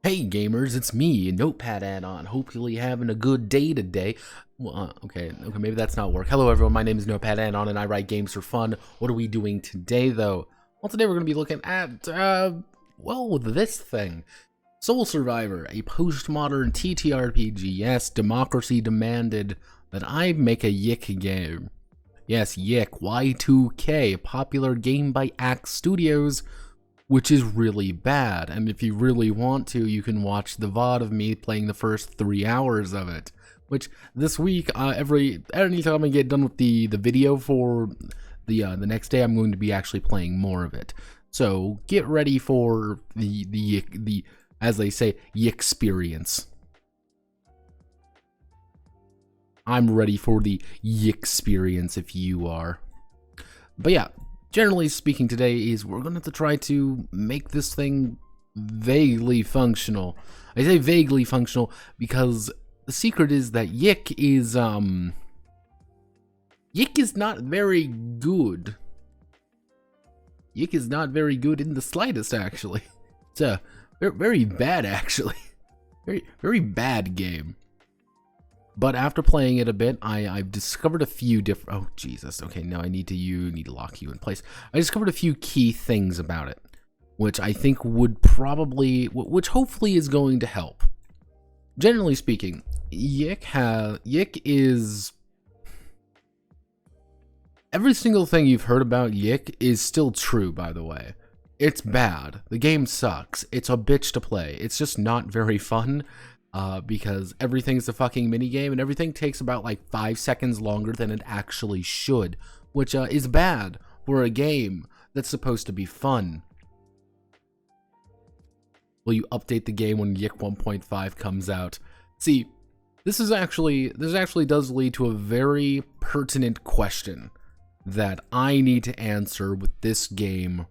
Hey gamers, it's me, Notepad add-on. Hopefully having a good day today. Well, okay, maybe that's not work. Hello everyone, my name is Notepad add-on and I write games for fun. What are we doing today though? Well, today we're going to be looking at, well, this thing. Soul Survivor, a postmodern TTRPG. Yes, democracy demanded that I make a Yick game. Yes, Yick, Y2K, a popular game by Axe Studios, which is really bad. And if you really want to, you can watch the VOD of me playing the first 3 hours of it. Which this week, anytime I get done with the video for the next day, I'm going to be actually playing more of it. So get ready for the as they say, Yick-experience. I'm ready for the Yick-experience if you are. But yeah, generally speaking today is we're going to have to try to make this thing vaguely functional. I say vaguely functional because the secret is that Yick is not very good. Yick is not very good in the slightest, actually. It's a very bad, actually. Very bad game. But after playing it a bit, I've discovered a few different... Oh, Jesus. Okay, now I need to lock you in place. I discovered a few key things about it. which I think would probably, which hopefully is going to help. Generally speaking, Yick is, every single thing you've heard about Yick is still true, by the way. It's bad. The game sucks. It's a bitch to play. It's just not very fun, because everything's a fucking minigame, and everything takes about like 5 seconds longer than it actually should, which is bad for a game that's supposed to be fun. Will you update the game when Yick 1.5 comes out? See, this actually does lead to a very pertinent question that I need to answer with this game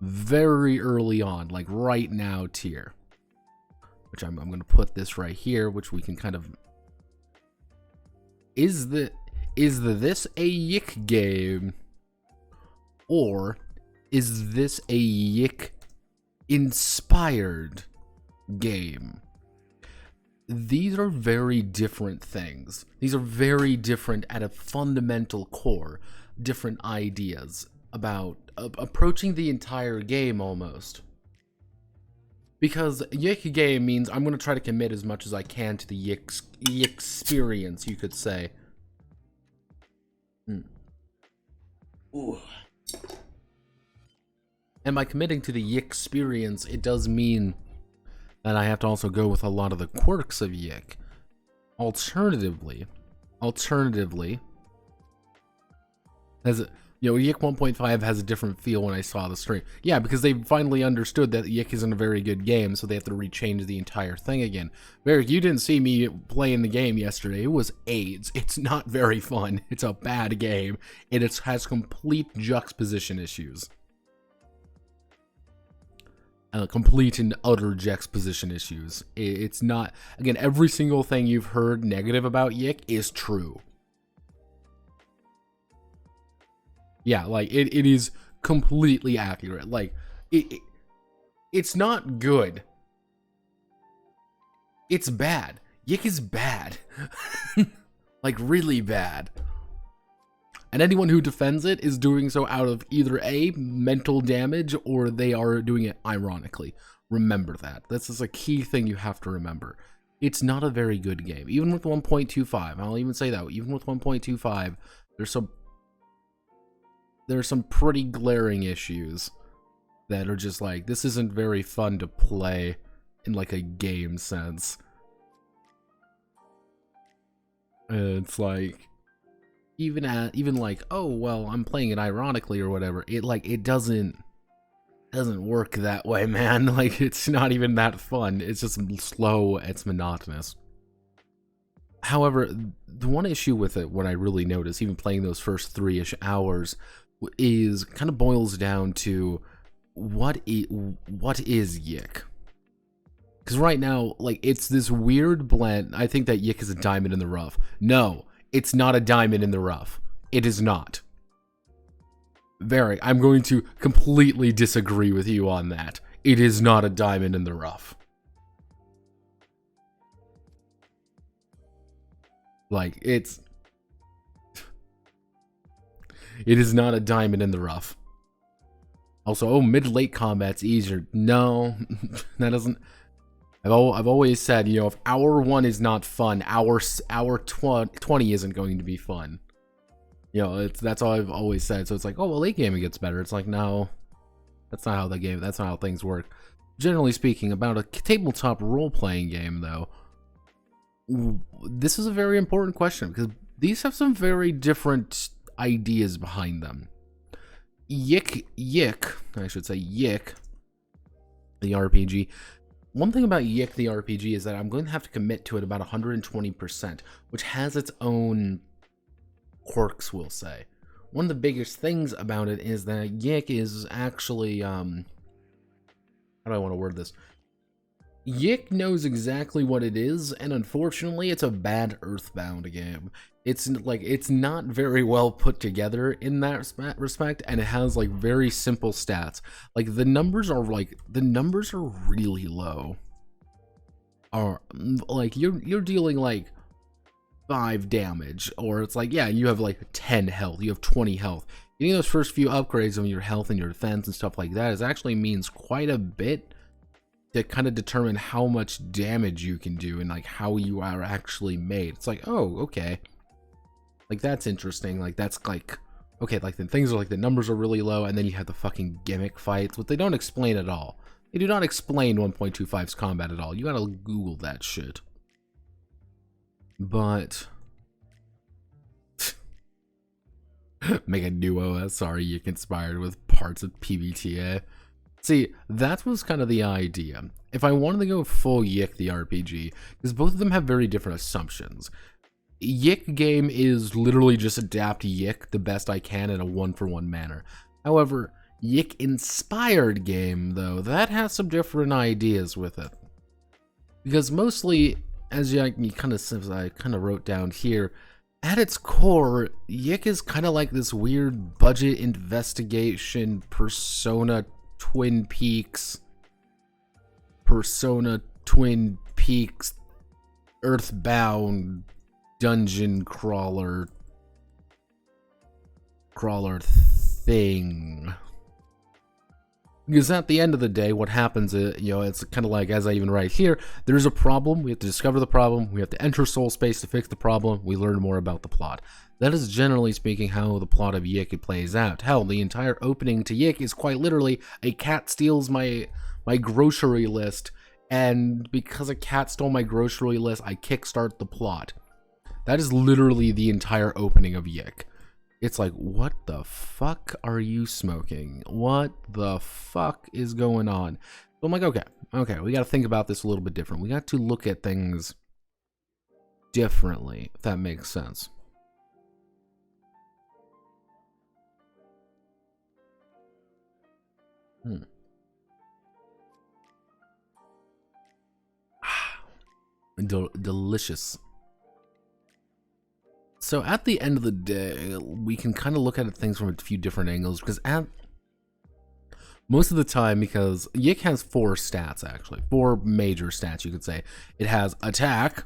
very early on, like right now tier. Which I'm going to put this right here, which we can kind of... Is this a Yick game? Or is this a Yick inspired game? These are very different things. These are very different at a fundamental core. Different ideas about approaching the entire game almost. Because Yick game means I'm going to try to commit as much as I can to the Yick experience, you could say. Ooh. And by committing to the Yick experience, it does mean that I have to also go with a lot of the quirks of Yick. Alternatively, as you know, Yick 1.5 has a different feel when I saw the stream. Yeah, because they finally understood that Yick isn't a very good game, so they have to rechange the entire thing again. Varric, you didn't see me playing the game yesterday. It was AIDS. It's not very fun. It's a bad game. It has complete juxtaposition issues. Complete and utter juxtaposition issues. It's not... Again, every single thing you've heard negative about Yick is true. Yeah, like, it is completely accurate. Like, it's not good. It's bad. Yick is bad. Like, really bad. And anyone who defends it is doing so out of either A, mental damage, or they are doing it ironically. Remember that. This is a key thing you have to remember. It's not a very good game. Even with 1.25, I'll even say that. Even with 1.25, there's some pretty glaring issues that are just like, this isn't very fun to play in like a game sense. It's like, even like, oh well, I'm playing it ironically or whatever, it doesn't work that way, man. Like, it's not even that fun. It's just slow, it's monotonous. However, the one issue with it, what I really noticed, even playing those first 3-ish hours, is kind of boils down to what is Yick? Because right now, like, it's this weird blend. I think that Yick is a diamond in the rough. No, it's not a diamond in the rough. It is not. Varric, I'm going to completely disagree with you on that. It is not a diamond in the rough. Like, it is not a diamond in the rough. Also, oh, mid-late combat's easier. No, that doesn't... I've always said, you know, if hour 1 is not fun, hour 20 isn't going to be fun. You know, that's all I've always said. So it's like, oh, well, late gaming gets better. It's like, no, that's not how things work. Generally speaking, about a tabletop role-playing game, though, this is a very important question, because these have some very different ideas behind them. Yick, I should say Yick, the RPG. One thing about Yick, the RPG, is that I'm going to have to commit to it about 120%, which has its own quirks, we'll say. One of the biggest things about it is that Yick is actually, how do I want to word this? Yick knows exactly what it is, and unfortunately, it's a bad Earthbound game. It's like, it's not very well put together in that respect, and it has like very simple stats. Like, the numbers are really low. Like, you're dealing like 5 damage, or it's like, yeah, you have like 10 health, you have 20 health. Getting those first few upgrades on your health and your defense and stuff like that is actually means quite a bit to kind of determine how much damage you can do and like how you are actually made. It's like, oh, okay, like that's interesting. Like that's like, okay, like the things are like the numbers are really low, and then you have the fucking gimmick fights, but they don't explain at all. They do not explain 1.25's combat at all. You gotta Google that shit. But make a new OSR Yick inspired with parts of PBTA. See, that was kind of the idea. If I wanted to go full Yick the RPG, because both of them have very different assumptions. Yick game is literally just adapt Yick the best I can in a one-for-one manner. However, Yick inspired game, though, that has some different ideas with it. Because mostly, as I kind of wrote down here, at its core, Yick is kind of like this weird budget investigation Persona Twin Peaks Earthbound dungeon crawler thing. Because at the end of the day, what happens is, you know, it's kind of like, as I even write here, there's a problem, we have to discover the problem, we have to enter soul space to fix the problem, we learn more about the plot. That is generally speaking how the plot of Yick plays out. Hell, the entire opening to Yick is quite literally, a cat steals my grocery list, and because a cat stole my grocery list, I kickstart the plot. That is literally the entire opening of Yick. It's like, what the fuck are you smoking? What the fuck is going on? So I'm like, okay, we got to think about this a little bit different. We got to look at things differently, if that makes sense. Delicious. So at the end of the day, we can kind of look at things from a few different angles, because most of the time, because Yick has 4 stats, actually. 4 major stats, you could say. It has attack,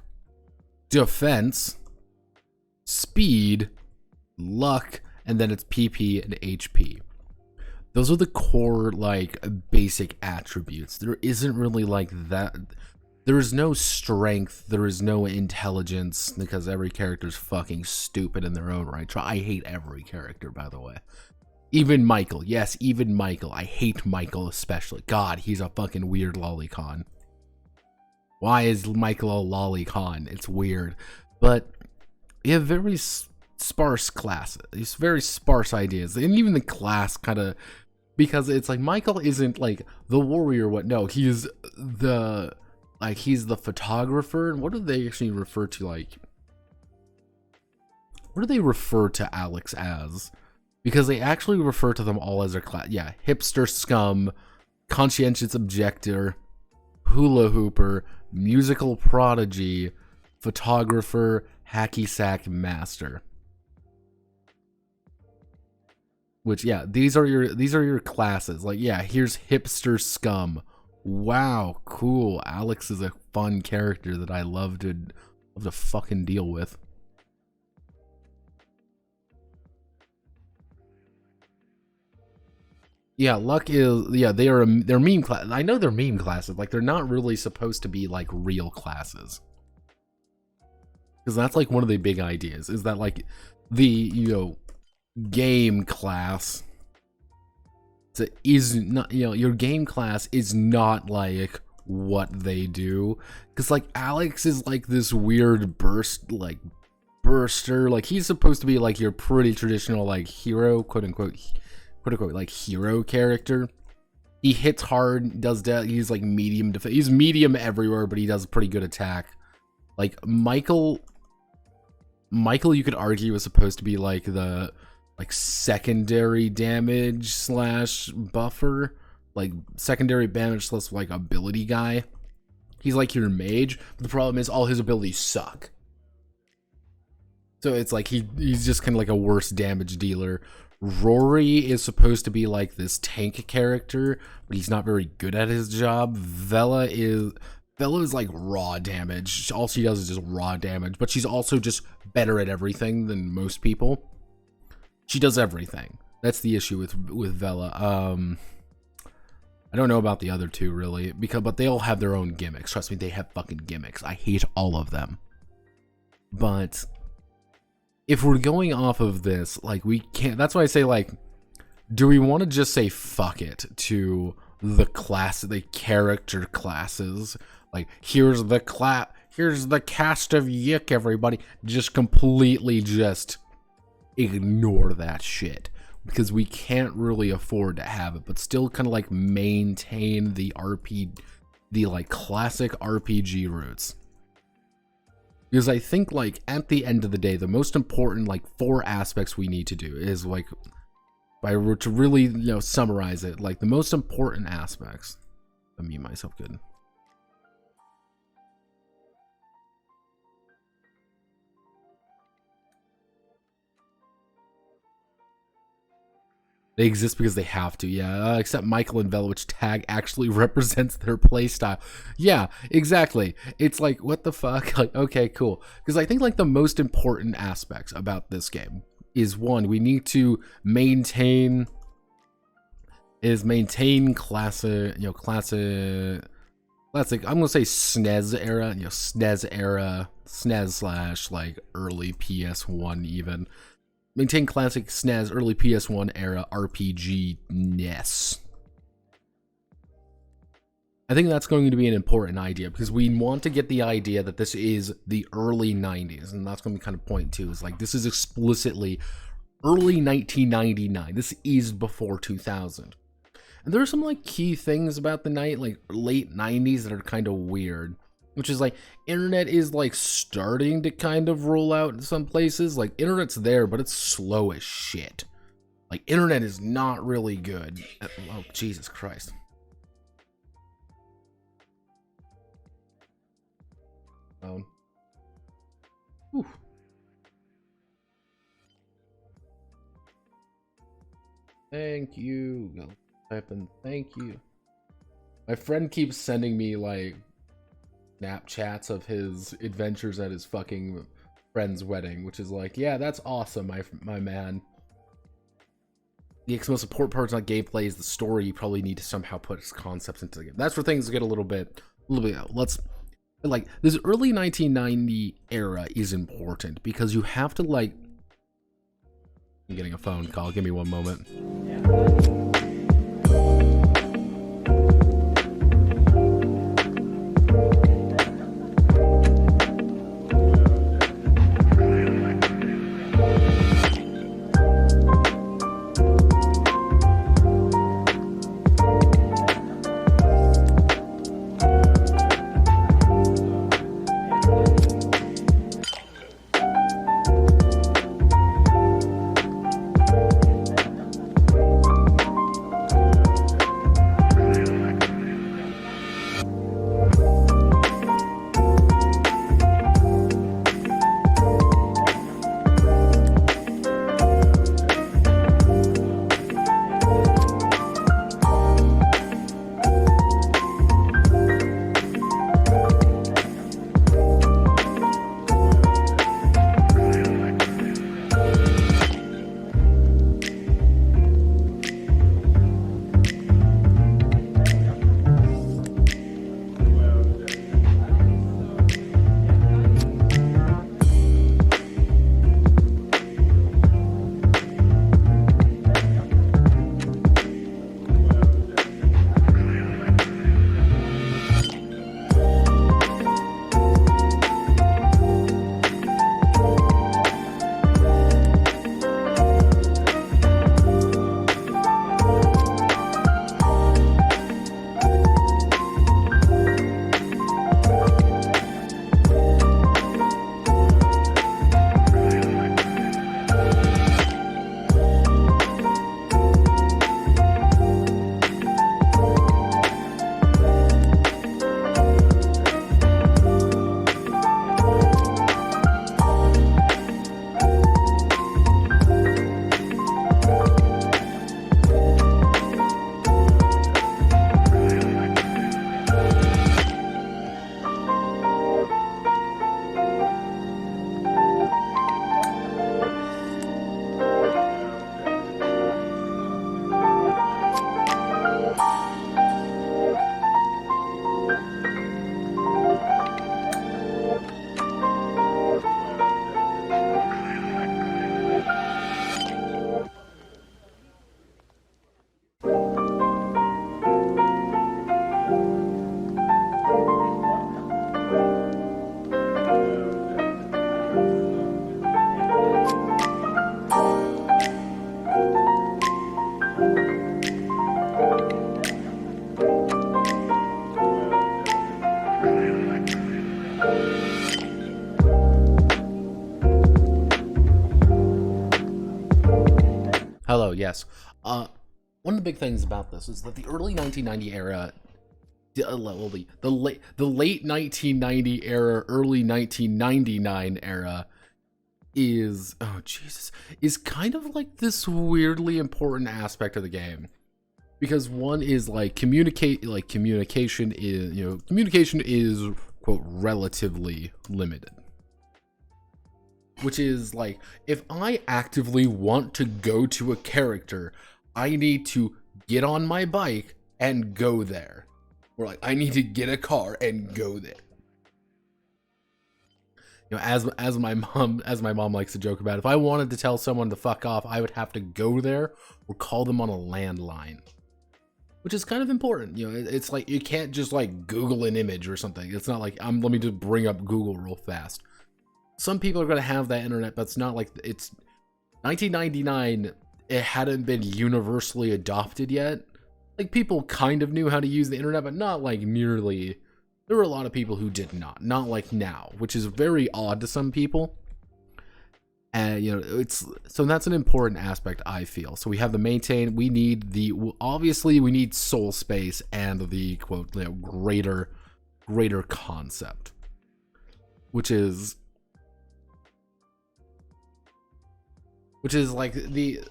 defense, speed, luck, and then it's PP and HP. Those are the core, like, basic attributes. There isn't really, like, that. There is no strength, there is no intelligence, because every character's fucking stupid in their own right. I hate every character, by the way. Even Michael. Yes, even Michael. I hate Michael especially. God, he's a fucking weird lolicon. Why is Michael a lolicon? It's weird. But you have very sparse classes. It's very sparse ideas. And even the class kind of... Because it's like, Michael isn't like the warrior, what? No, he's the... Like, he's the photographer. What do they actually refer to, like... What do they refer to Alex as? Because they actually refer to them all as their class. Yeah, hipster scum, conscientious objector, hula hooper, musical prodigy, photographer, hacky sack master. Which, yeah, these are your classes. Like, yeah, here's hipster scum. Wow, cool. Alex is a fun character that I love to fucking deal with. Yeah, luck is, yeah, they're meme class. I know they're meme classes. Like, they're not really supposed to be like real classes. Because that's like one of the big ideas, is that like the, you know, game class is not, you know, your game class is not like what they do, because like Alex is like this weird burster, like he's supposed to be like your pretty traditional like hero, quote unquote like hero character. He hits hard, does that, he's like medium defense, he's medium everywhere, but he does pretty good attack. Like Michael you could argue is supposed to be like the secondary damage slash buffer, like secondary damage slash like ability guy. He's like your mage, but the problem is all his abilities suck. So it's like he's just kind of like a worse damage dealer. Rory is supposed to be like this tank character, but he's not very good at his job. Vela Bella is like raw damage. All she does is just raw damage, but she's also just better at everything than most people. She does everything. That's the issue with Bella. I don't know about the other two really, but they all have their own gimmicks. Trust me, they have fucking gimmicks. I hate all of them. But if we're going off of this, like, we can't. That's why I say, like, do we want to just say fuck it to the character classes? Like, here's the cast of Yick, everybody. Just completely just ignore that shit, because we can't really afford to have it, but still kind of like maintain the like classic RPG roots. Because I think, like, at the end of the day, the most important, like, 4 aspects we need to do is, like, to really, you know, summarize it, like, the most important aspects. Let me mute myself good. They exist because they have to, yeah. Except Michael and Bella, which tag actually represents their playstyle. Yeah, exactly. It's like, what the fuck? Like, okay, cool. Because I think, like, the most important aspects about this game is, one, we need to maintain classic, I'm gonna say SNES era, SNES era, SNES / like early PS1 even. Maintain classic SNES, early PS1 era RPG-ness. I think that's going to be an important idea, because we want to get the idea that this is the early 90s, and that's going to be kind of point two, is like, this is explicitly early 1999. This is before 2000. And there are some, like, key things about the late 90s that are kind of weird. Which is, like, internet is, like, starting to kind of roll out in some places. Like, internet's there, but it's slow as shit. Like, internet is not really good. Oh, Jesus Christ. Whew. Thank you. Go type in thank you. My friend keeps sending me, like, Snapchats of his adventures at his fucking friend's wedding, which is like, yeah, that's awesome, my man. The most important part is not gameplay, is the story. You probably need to somehow put concepts into the game. That's where things get a little bit like, this early 1990 era is important, because you have to, like, I'm getting a phone call, give me one moment. Hello, yes. One of the big things about this is that the early 1990 era, the late 1990 era, early 1999 era is, oh Jesus, is kind of like this weirdly important aspect of the game. Because one is like communication is quote relatively limited. Which is like, if I actively want to go to a character, I need to get on my bike and go there. Or like, I need to get a car and go there. You know, as my mom likes to joke about, if I wanted to tell someone to fuck off, I would have to go there or call them on a landline. Which is kind of important. You know, it's like, you can't just like Google an image or something. It's not like, let me just bring up Google real fast. Some people are going to have that internet, but it's not like, it's 1999, it hadn't been universally adopted yet. Like, people kind of knew how to use the internet, but not like nearly. There were a lot of people who did not like now, which is very odd to some people. And, you know, so that's an important aspect, I feel. So we have the maintain, obviously we need soul space and the quote, you know, greater concept, which is like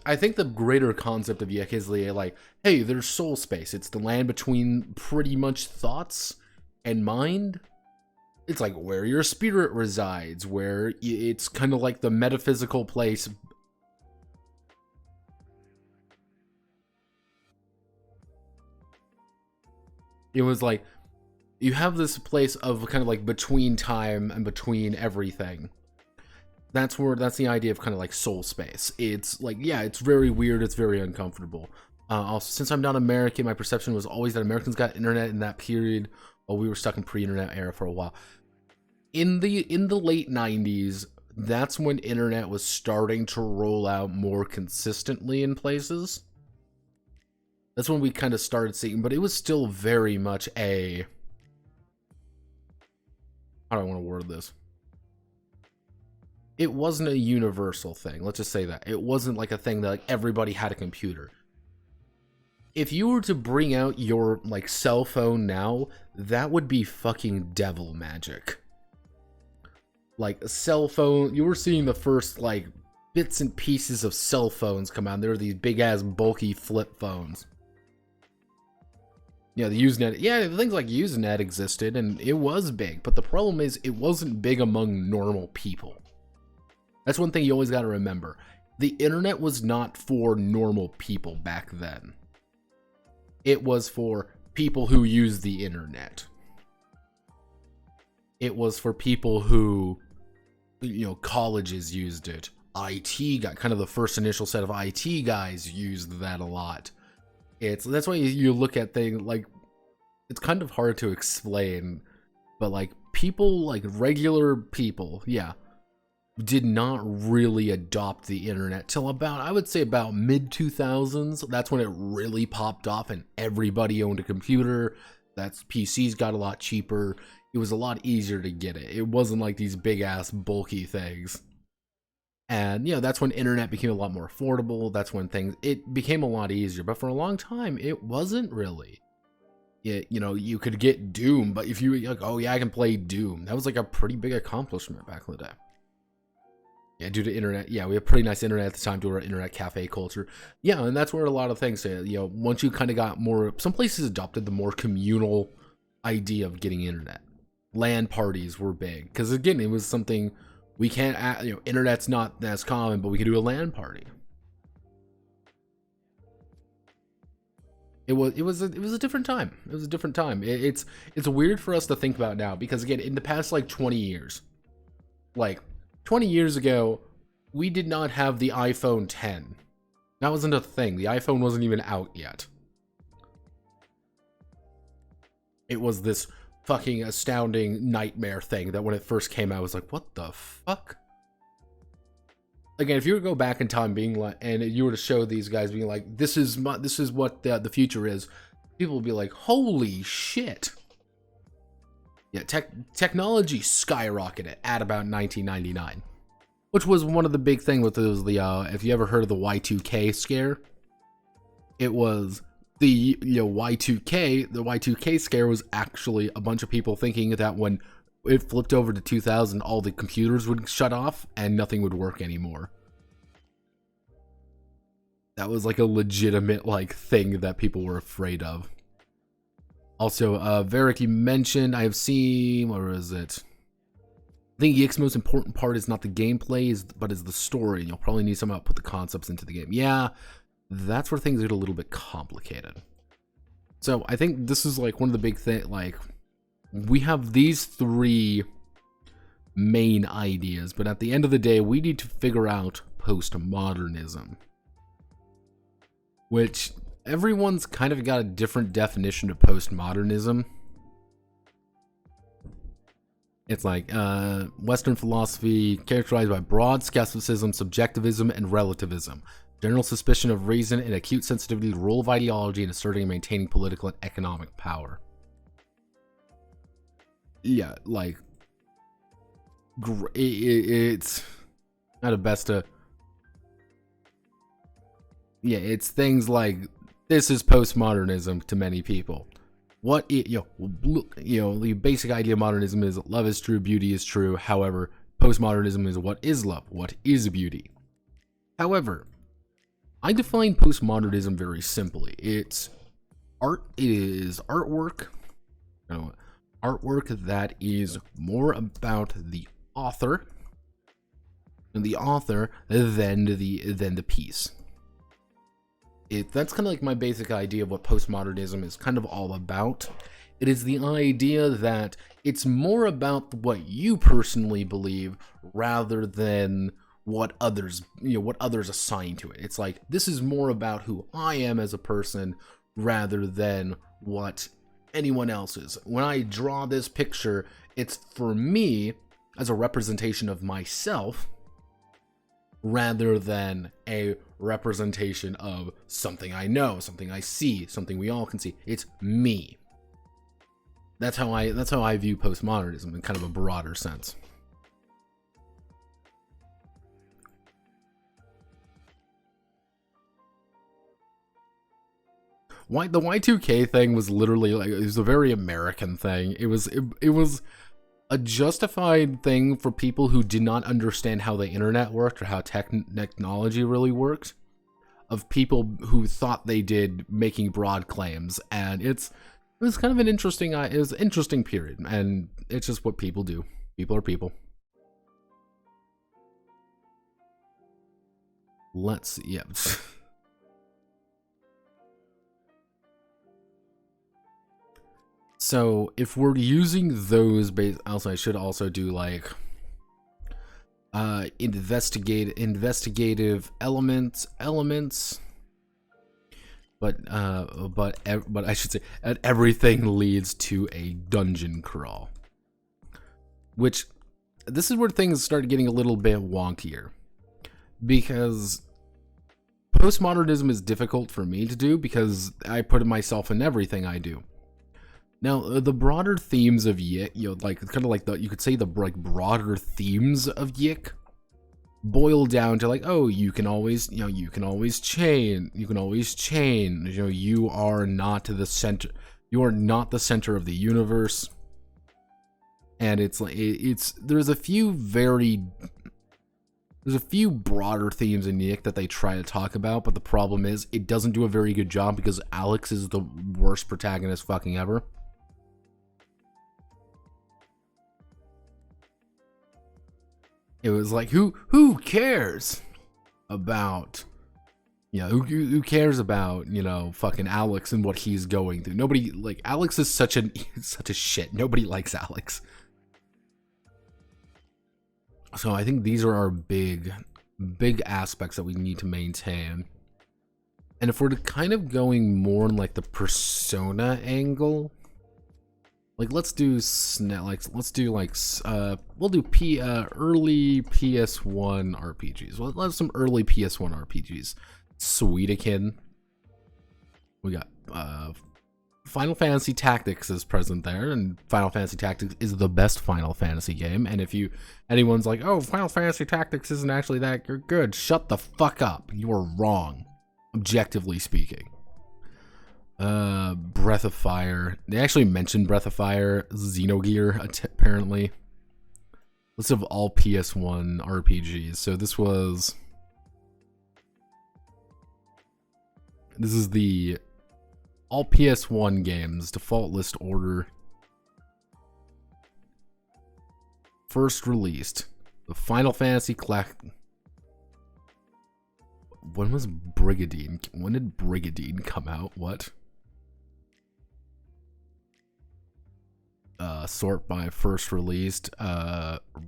I think the greater concept of Yek is like, hey, there's soul space. It's the land between pretty much thoughts and mind. It's like where your spirit resides, where it's kind of like the metaphysical place. It was like, you have this place of kind of like between time and between everything. That's the idea of kind of like soul space. It's like, yeah, it's very weird. It's very uncomfortable. Also, since I'm not American, my perception was always that Americans got internet in that period while we were stuck in pre-internet era for a while. In the late 90s, that's when internet was starting to roll out more consistently in places. That's when we kind of started seeing, but it was still very much a, how do I want to word this? It wasn't a universal thing. Let's just say that. It wasn't like a thing that like everybody had a computer. If you were to bring out your like cell phone now, that would be fucking devil magic. Like a cell phone, you were seeing the first like bits and pieces of cell phones come out. There were these big ass bulky flip phones. Yeah, the Usenet. Yeah, things like Usenet existed and it was big, but the problem is it wasn't big among normal people. That's one thing you always got to remember. The internet was not for normal people back then. It was for people who use the internet. It was for people who, you know, colleges used it. IT got kind of the first initial set of IT guys used that a lot. That's why you look at things like, it's kind of hard to explain, but like people, like regular people, yeah, did not really adopt the internet till about, I would say about mid 2000s. That's when it really popped off and everybody owned a computer. That's PCs got a lot cheaper. It was a lot easier to get it. It wasn't like these big ass bulky things. And, you know, that's when internet became a lot more affordable. That's when it became a lot easier. But for a long time, it wasn't really. You know, you could get Doom, but if you were like, oh yeah, I can play Doom, that was like a pretty big accomplishment back in the day. Yeah, due to internet. Yeah, we have pretty nice internet at the time due to our internet cafe culture. Yeah, and that's where a lot of things, you know, once you kind of got more, some places adopted the more communal idea of getting internet. LAN parties were big, because again, it was something we can't, you know, internet's not as common, but we could do a LAN party. It was a different time. It was a different time. It's weird for us to think about now, because again, in the past like 20 years, like 20 years ago, we did not have the iPhone 10. That wasn't a thing. The iPhone wasn't even out yet. It was this fucking astounding nightmare thing that when it first came out, I was like, what the fuck? Again, if you were to go back in time being like, and you were to show these guys being like, this is what the future is, people would be like, holy shit. Yeah, technology skyrocketed at about 1999. which was one of the big things with those, if you ever heard of the Y2K scare, it was the Y2K. The Y2K scare was actually a bunch of people thinking that when it flipped over to 2000, all the computers would shut off and nothing would work anymore. That was like a legitimate thing that people were afraid of. Also, Varric, you mentioned, I have seen, where is it? I think Yick's most important part is not the gameplay, but is the story. You'll probably need somehow to put the concepts into the game. Yeah, that's where things get a little bit complicated. So I think this is one of the big things, we have these three main ideas, but at the end of the day, we need to figure out postmodernism, which everyone's kind of got a different definition of postmodernism. It's Western philosophy characterized by broad skepticism, subjectivism, and relativism, general suspicion of reason, and acute sensitivity to the role of ideology in asserting and maintaining political and economic power. Yeah, it's not the best to. Yeah, it's things like this is postmodernism to many people. The basic idea of modernism is love is true, beauty is true. However, postmodernism is what is love, what is beauty. However, I define postmodernism very simply. It's art. It is artwork. Artwork that is more about the author than the piece. That's kind of my basic idea of what postmodernism is kind of all about. It is the idea that it's more about what you personally believe rather than what others assign to it. It's this is more about who I am as a person rather than what anyone else is. When I draw this picture, it's for me as a representation of myself rather than a representation of something I know, something I see, something we all can see. It's me. That's how I view postmodernism in kind of a broader sense. The Y2K thing was literally it was a very American thing. It was a justified thing for people who did not understand how the internet worked or how technology really worked, of people who thought they did, making broad claims. And it was kind of an interesting period, and it's just what people do. People are people. Let's see. Yeah. So if we're using those also I should also do investigative elements, but I should say everything leads to a dungeon crawl, which this is where things start getting a little bit wonkier, because postmodernism is difficult for me to do because I put myself in everything I do. Now, the broader themes of Yick, you could say the broader themes of Yick boil down to you can always chain, you are not the center of the universe. And there's a few broader themes in Yick that they try to talk about, but the problem is it doesn't do a very good job because Alex is the worst protagonist fucking ever. It was who cares about, who cares about, fucking Alex and what he's going through? Nobody, Alex is such a shit. Nobody likes Alex. So I think these are our big aspects that we need to maintain. And if we're kind of going more in the persona angle, let's do we'll do early PS1 RPGs. Let's have some early PS1 RPGs. Sweetakin. We got Final Fantasy Tactics is present there, and Final Fantasy Tactics is the best Final Fantasy game. And if anyone's like, oh, Final Fantasy Tactics isn't actually that good, shut the fuck up. You are wrong, objectively speaking. Breath of Fire. They actually mentioned Breath of Fire, Xenogear, apparently. List of all PS1 RPGs. So this is the all PS1 games, default list order. First released. The Final Fantasy When was Brigadine? When did Brigadine come out? What? Sort by first released,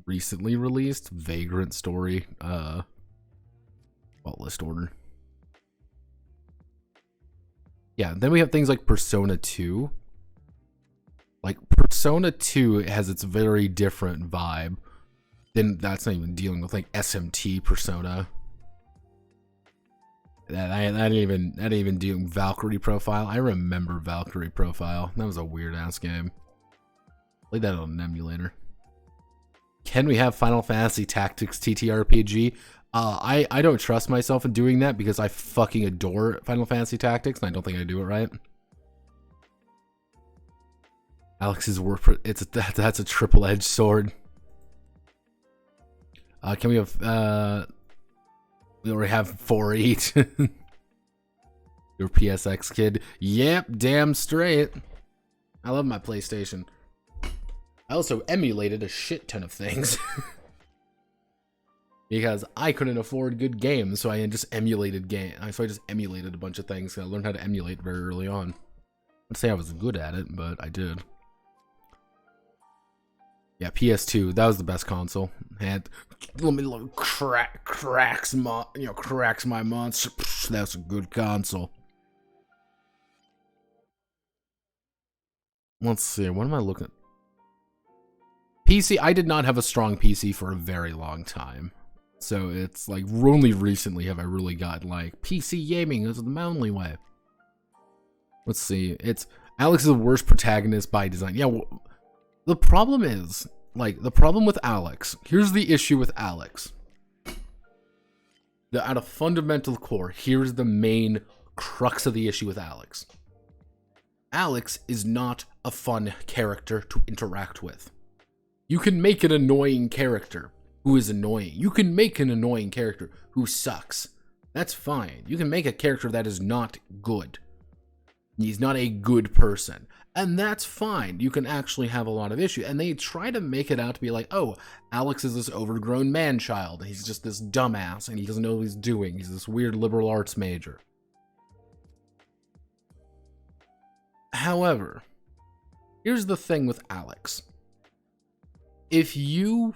recently released, Vagrant Story, default list order. Yeah, then we have things like Persona 2. Like, Persona 2 has its very different vibe. Then that's not even dealing with, like, SMT Persona. That ain't even doing Valkyrie Profile. I remember Valkyrie Profile. That was a weird-ass game. Played that on an emulator. Can we have Final Fantasy Tactics TTRPG? I don't trust myself in doing that because I fucking adore Final Fantasy Tactics and I don't think I do it right. Alex's work, that's a triple-edged sword. Can we have, we already have 4-8. Your PSX kid. Yep, damn straight. I love my PlayStation. I also emulated a shit ton of things. Because I couldn't afford good games, so I just emulated So I just emulated a bunch of things. I learned how to emulate very early on. I'd say I was good at it, but I did. Yeah, PS2, that was the best console. And let me look, cracks my monster. That's a good console. Let's see, what am I looking at? PC, I did not have a strong PC for a very long time. So it's like only recently have I really got like PC gaming is the only way. Let's see. It's Alex is the worst protagonist by design. Yeah, well, the problem is the problem with Alex. Here's the issue with Alex. At a fundamental core, here's the main crux of the issue with Alex. Alex is not a fun character to interact with. You can make an annoying character who is annoying. You can make an annoying character who sucks. That's fine. You can make a character that is not good. He's not a good person. And that's fine. You can actually have a lot of issues. And they try to make it out to be like, oh, Alex is this overgrown man-child. He's just this dumbass and he doesn't know what he's doing. He's this weird liberal arts major. However, here's the thing with Alex. If you...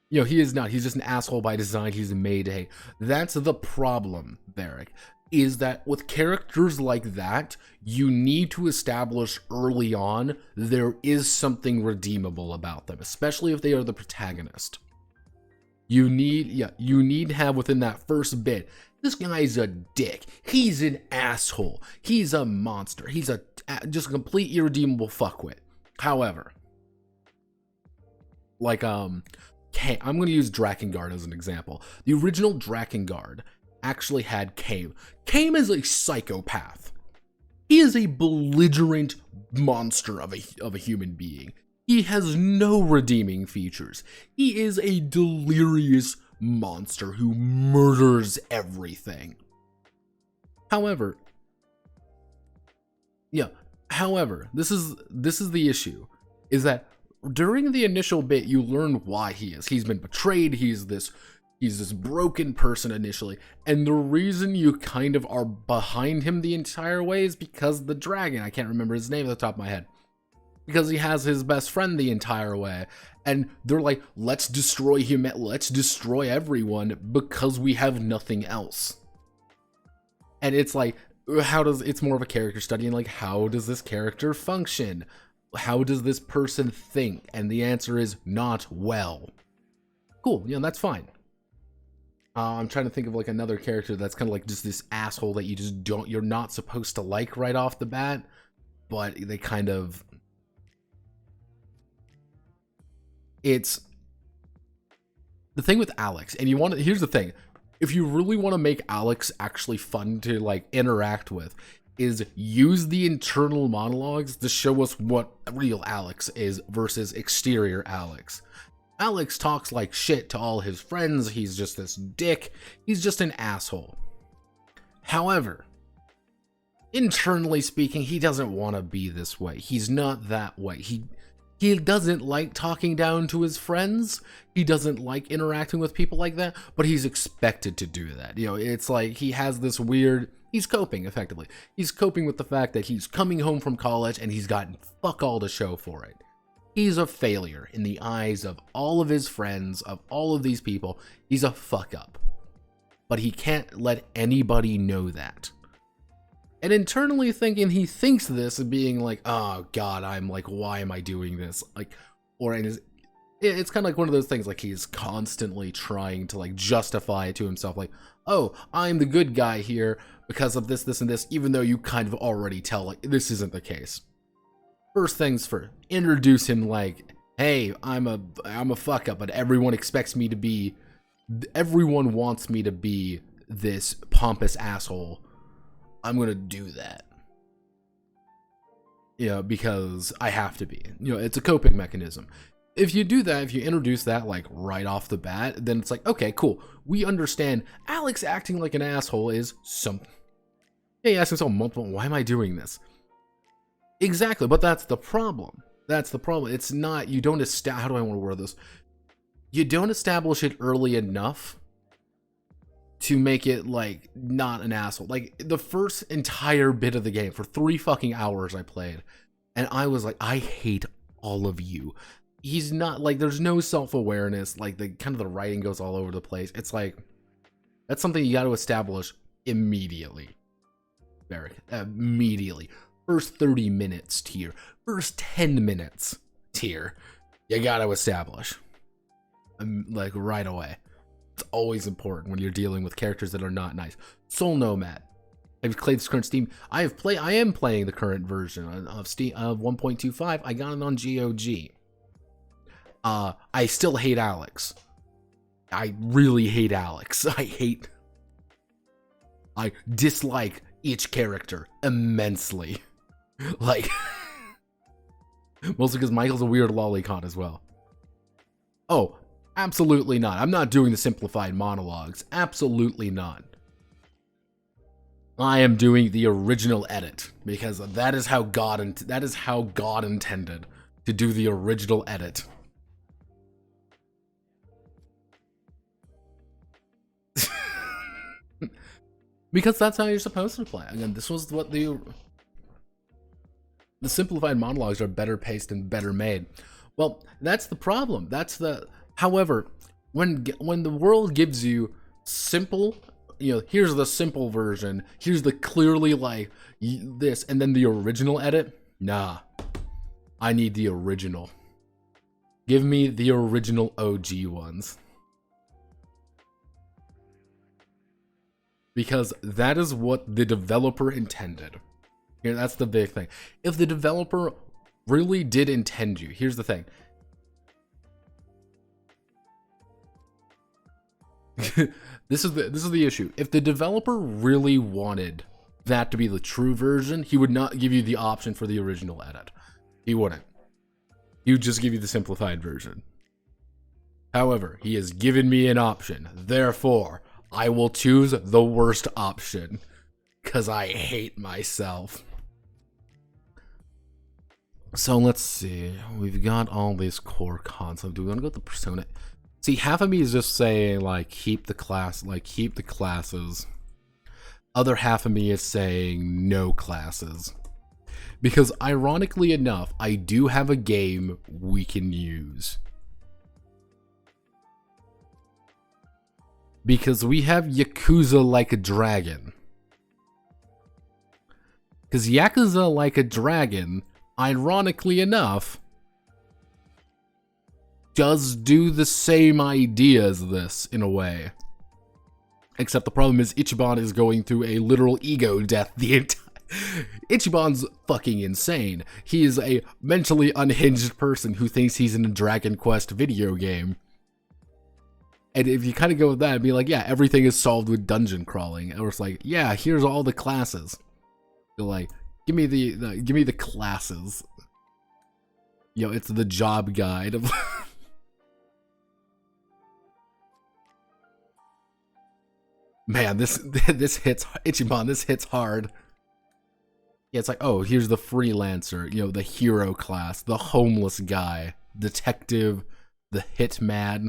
he is not. He's just an asshole by design. He's made to hate. That's the problem, Varric, is that with characters like that, you need to establish early on there is something redeemable about them, especially if they are the protagonist. You need to have within that first bit, this guy's a dick. He's an asshole. He's a monster. He's just a complete irredeemable fuckwit. However, like, I'm going to use Drakengard as an example. The original Drakengard actually had Kame. Kame is a psychopath. He is a belligerent monster of a human being. He has no redeeming features. He is a delirious monster who murders everything. However, this is the issue, is that during the initial bit, you learn why he is. He's been betrayed. He's this broken person initially. And the reason you kind of are behind him the entire way is because the dragon, I can't remember his name at the top of my head, because he has his best friend the entire way. And they're like, let's destroy him. Let's destroy everyone because we have nothing else. And it's like, it's more of a character study, and like, how does this character function? How does this person think? And the answer is not well. Cool, that's fine. I'm trying to think of like another character that's kind of like just this asshole that you're not supposed to like right off the bat, but they kind of, it's the thing with Alex, and here's the thing, if you really want to make Alex actually fun to like interact with, is use the internal monologues to show us what real Alex is versus exterior Alex. Alex talks like shit to all his friends. He's just this dick. He's just an asshole. However, internally speaking, he doesn't want to be this way. He's not that way. He doesn't like talking down to his friends. He doesn't like interacting with people like that, but he's expected to do that. You know, it's like he has this weird, he's coping effectively. He's coping with the fact that he's coming home from college and he's gotten fuck all to show for it. He's a failure in the eyes of all of his friends, of all of these people. He's a fuck up. But he can't let anybody know that. And internally thinking, he thinks this and being like, oh God, I'm like, why am I doing this? Like, or it's kind of like one of those things, like he's constantly trying to like justify it to himself, like, oh, I'm the good guy here because of this, this, and this, even though you kind of already tell like this isn't the case. First things first, introduce him like, hey, I'm a fuck up, but everyone expects me to be, everyone wants me to be this pompous asshole. I'm gonna do that. You know, because I have to be. You know, it's a coping mechanism. If you do that, if you introduce that like right off the bat, then it's like, okay, cool. We understand Alex acting like an asshole is something. Yeah, you ask yourself multiple, why am I doing this? Exactly, but that's the problem. That's the problem. It's not, you don't establish, how do I want to word this? You don't establish it early enough to make it like not an asshole. Like the first entire bit of the game, for 3 fucking hours I played, and I was like, I hate all of you. He's not like, there's no self-awareness, like the kind of the writing goes all over the place. It's like, that's something you got to establish immediately. Immediately. First 30 minutes tier, first 10 minutes tier, you gotta establish, like right away. It's always important when you're dealing with characters that are not nice. Soul Nomad. I've played this current Steam. I am playing the current version of Steam of 1.25. I got it on GOG. I still hate Alex. I really hate Alex. I dislike each character immensely. Like, mostly because Michael's a weird lolicon as well. Oh, absolutely not. I'm not doing the simplified monologues. Absolutely not. I am doing the original edit because that is how God intended to do the original edit. Because that's how you're supposed to play. Again, this was what the simplified monologues are better paced and better made. Well, that's the problem. However, when the world gives you simple, you know, here's the simple version, here's the clearly like this, and then the original edit, nah, I need the original. Give me the original OG ones. Because that is what the developer intended. You know, that's the big thing. If the developer really did intend you, here's the thing. This is the issue. If the developer really wanted that to be the true version, he would not give you the option for the original edit. He wouldn't. He would just give you the simplified version. However, he has given me an option. Therefore, I will choose the worst option. Because I hate myself. So let's see. We've got all these core concepts. Do we want to go with the persona? See, half of me is just saying, like, keep the classes. Other half of me is saying no classes. Because ironically enough, I do have a game we can use. Because we have Yakuza Like a Dragon. Because Yakuza Like a Dragon, ironically enough, does do the same idea as this in a way. Except the problem is Ichiban is going through a literal ego death the entire... Ichiban's fucking insane. He is a mentally unhinged person who thinks he's in a Dragon Quest video game. And if you kind of go with that and be like, yeah, everything is solved with dungeon crawling. Or it's like, yeah, here's all the classes. You're like, give me the classes. Yo, it's the job guide of... Man, this hits Ichiban. This hits hard. Yeah, it's like, oh, here's the freelancer, you know, the hero class, the homeless guy, detective, the hitman,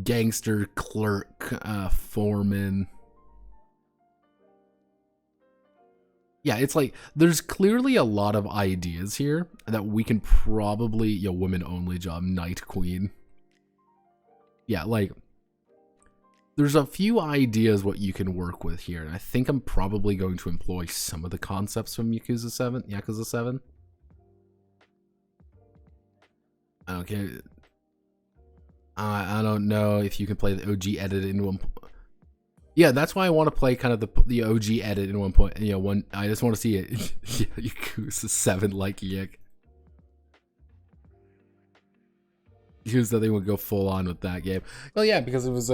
gangster, clerk, foreman. Yeah, it's like there's clearly a lot of ideas here that we can probably, you know, women only job, Night Queen. Yeah, like. There's a few ideas what you can work with here, and I think I'm probably going to employ some of the concepts from Yakuza 7. Okay. I don't know if you can play the OG edit in one. Yeah, that's why I want to play kind of the OG edit in one point. You know, I just want to see it. Yakuza 7 like Yik. Here's that they would go full on with that game. Well, yeah, because it was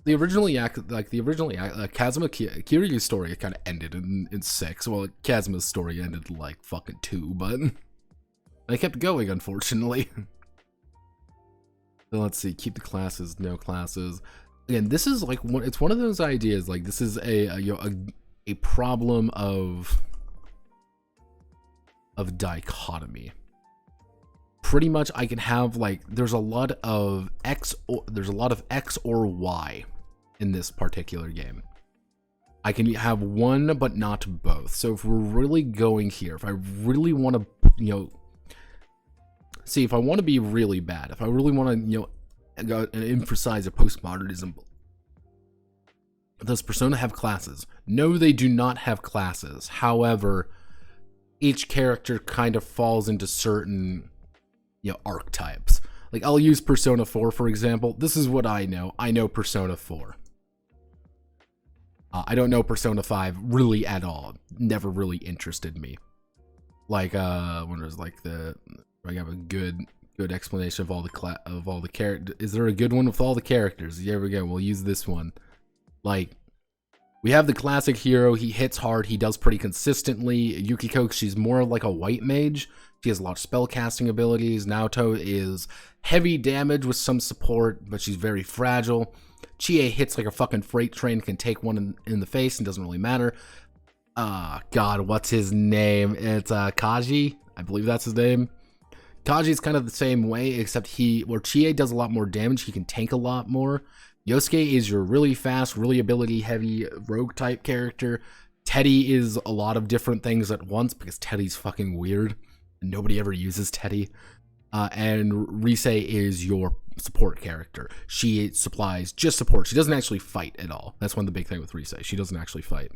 the original Kazuma Kiryu's story kind of ended in 6. Well, Kazuma's story ended like fucking 2, but they kept going, unfortunately. So let's see, keep the classes, no classes. Again, this is like it's one of those ideas. Like this is a problem of dichotomy. Pretty much I can have like there's a lot of X or Y in this particular game. I can have one but not both. So if we're really going here, if I really want to, you know, see if I want to be really bad, if I really want to, you know, emphasize a postmodernism, does Persona have classes? No, they do not have classes. However, each character kind of falls into certain, you know, archetypes. Like I'll use Persona 4 for example. This is what I know. I know Persona 4. I don't know Persona 5 really at all. Never really interested me. Like when there's like I have a good explanation of all the characters. Is there a good one with all the characters? Here we go. We'll use this one. Like we have the classic hero. He hits hard. He does pretty consistently. Yukiko, she's more like a white mage. She has a lot of spellcasting abilities. Naoto is heavy damage with some support, but she's very fragile. Chie hits like a fucking freight train, can take one in the face and doesn't really matter. God, what's his name? It's Kaji. I believe that's his name. Kaji's kind of the same way, except where Chie does a lot more damage, he can tank a lot more. Yosuke is your really fast, really ability heavy rogue type character. Teddy is a lot of different things at once because Teddy's fucking weird. Nobody ever uses Teddy. And Rise is your support character. She supplies just support. She doesn't actually fight at all. That's one of the big things with Rise. She doesn't actually fight.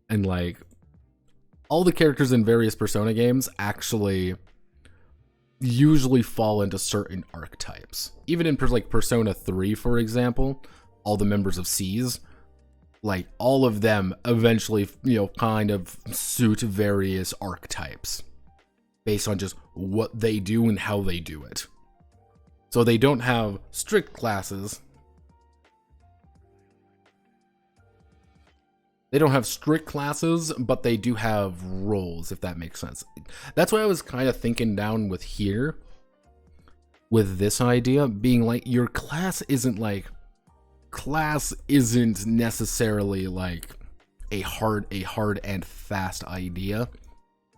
And like all the characters in various Persona games actually usually fall into certain archetypes. Even in like Persona 3, for example, all the members of C's, like all of them eventually, you know, kind of suit various archetypes based on just what they do and how they do it. So they don't have strict classes. They don't have strict classes, but they do have roles, if that makes sense. That's why I was kind of thinking down with here, with this idea, being like, your class isn't necessarily like a hard and fast idea.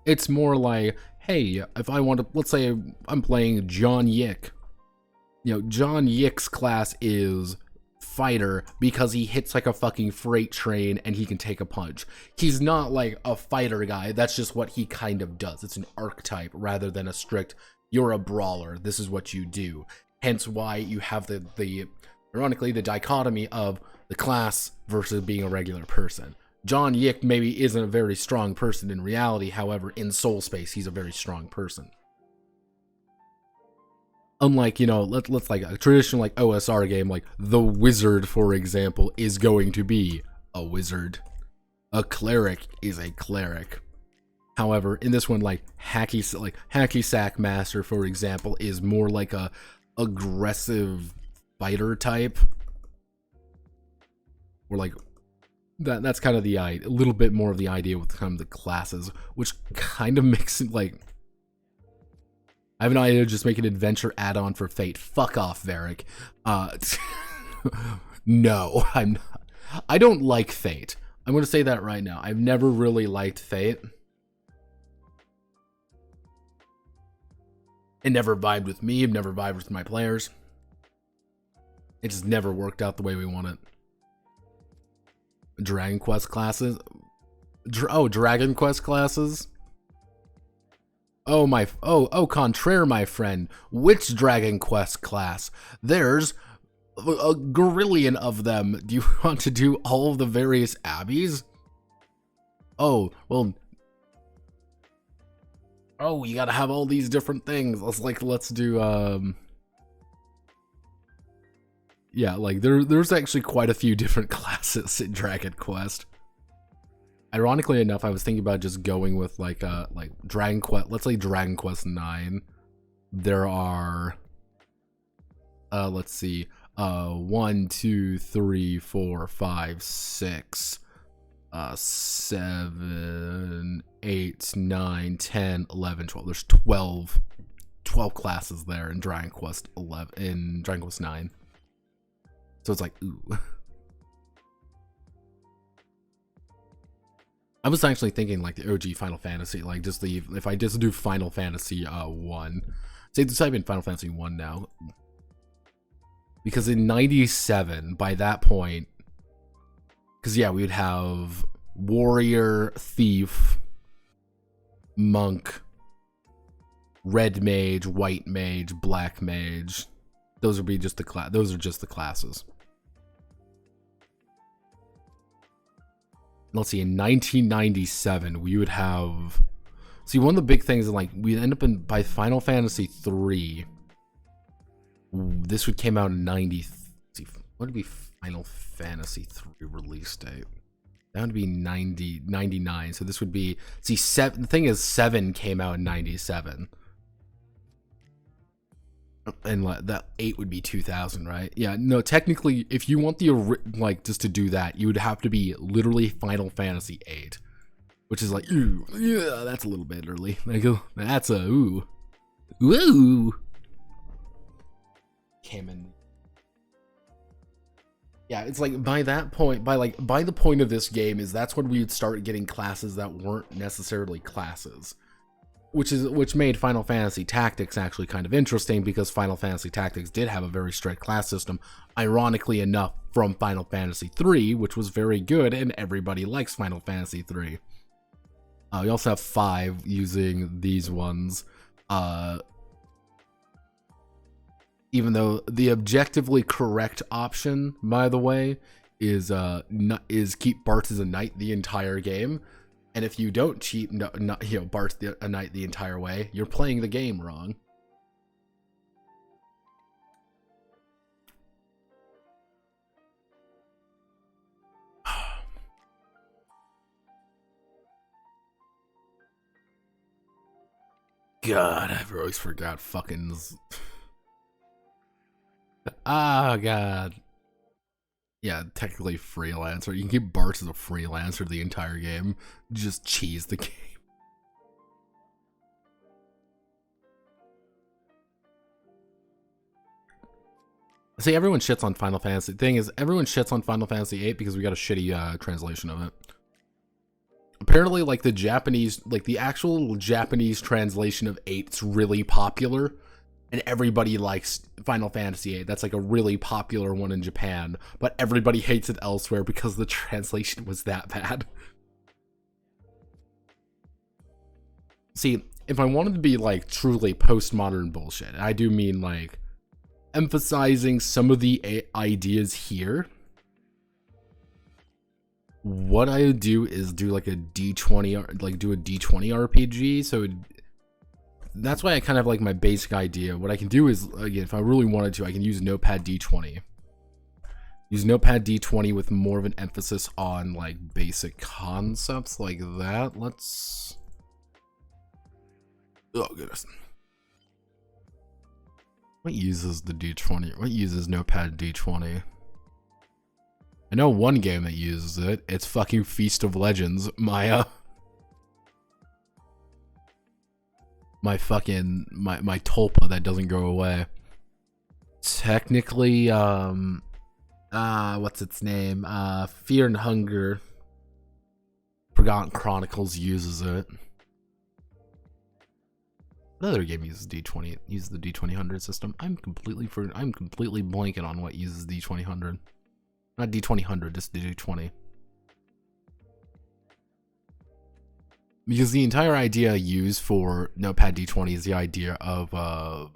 It's more like, hey, if I want to, let's say I'm playing John Yick. You know, John Yick's class is fighter because he hits like a fucking freight train and he can take a punch. He's not like a fighter guy. That's just what he kind of does. It's an archetype rather than a strict, you're a brawler, this is what you do. Hence why you have the ironically, the dichotomy of the class versus being a regular person. John Yick maybe isn't a very strong person in reality, however, in soul space, he's a very strong person. Unlike, you know, let's like a traditional like OSR game, like the wizard, for example, is going to be a wizard. A cleric is a cleric. However, in this one, like hacky sack master, for example, is more like a aggressive fighter type. Or like that's kind of the a little bit more of the idea with kind of the classes, which kind of makes it like, I have an idea to just make an adventure add-on for Fate. Fuck off, Varric. No, I'm not. I don't like Fate. I'm going to say that right now. I've never really liked Fate. It never vibed with me. It never vibed with my players. It just never worked out the way we want it. Dragon Quest classes? Oh, Dragon Quest classes? Oh, contraire, my friend. Which Dragon Quest class? There's a gorillion of them. Do you want to do all of the various abbeys? Oh, well. Oh, you gotta have all these different things. Let's do, yeah, like, there's actually quite a few different classes in Dragon Quest. Ironically enough, I was thinking about just going with like Dragon Quest, let's say Dragon Quest 9. There are let's see, 1, 2, 3, 4, 5, 6, 7, 8, 9, 10, 11, 12. There's 12 classes there in Dragon Quest 11, in Dragon Quest 9. So it's like, ooh. I was actually thinking like the OG Final Fantasy, like just if I just do Final Fantasy 1. Say just type in Final Fantasy 1 now. Because in 97, by that point, because yeah, we would have Warrior, Thief, Monk, Red Mage, White Mage, Black Mage. Those would be just the those are just the classes. Let's see, in 1997, we would have... See, one of the big things is, like, we'd end up in... By Final Fantasy 3... This would came out in 90... See, what would be Final Fantasy 3 release date? That would be 99. So this would be... See, the thing is, 7 came out in 97. And that 8 would be 2000, right? Yeah, no, technically, if you want the, like, just to do that, you would have to be literally Final Fantasy 8. Which is like, ooh, yeah, that's a little bit early. Like, that's a, ooh. Ooh! Came in. Yeah, it's like, by that point, by the point of this game, is that's when we would start getting classes that weren't necessarily classes. Which made Final Fantasy Tactics actually kind of interesting, because Final Fantasy Tactics did have a very strict class system, ironically enough, from Final Fantasy 3, which was very good, and everybody likes Final Fantasy 3. We also have 5 using these ones, even though the objectively correct option, by the way, is keep Bart as a knight the entire game. And if you don't cheat, Bart a knight the entire way, you're playing the game wrong. God, I've always forgot fucking... Ah, God. Yeah, technically freelancer. You can keep Bart as a freelancer the entire game. Just cheese the game. See, everyone shits on Final Fantasy. The thing is, everyone shits on Final Fantasy 8 because we got a shitty translation of it. Apparently, like the Japanese, like the actual Japanese translation of 8 is really popular. And everybody likes Final Fantasy VIII. That's like a really popular one in Japan. But everybody hates it elsewhere because the translation was that bad. See, if I wanted to be like truly postmodern bullshit, I do mean like emphasizing some of the ideas here. What I would do is do like a D20, like do a D20 RPG. So that's why I kind of like my basic idea. What I can do is, again, if I really wanted to, I can use Notepad D20. Use Notepad D20 with more of an emphasis on like basic concepts like that. Let's... Oh, goodness. What uses the D20? What uses Notepad D20? I know one game that uses it. It's fucking Feast of Legends. My fucking my tulpa that doesn't go away. Technically, what's its name? Fear and Hunger. Forgotten Chronicles uses it. Another game uses D20. Uses the D2000 system. I'm completely blanking on what uses D2000. Not D2000, just the D20. Because the entire idea used for Notepad D20 is the idea of,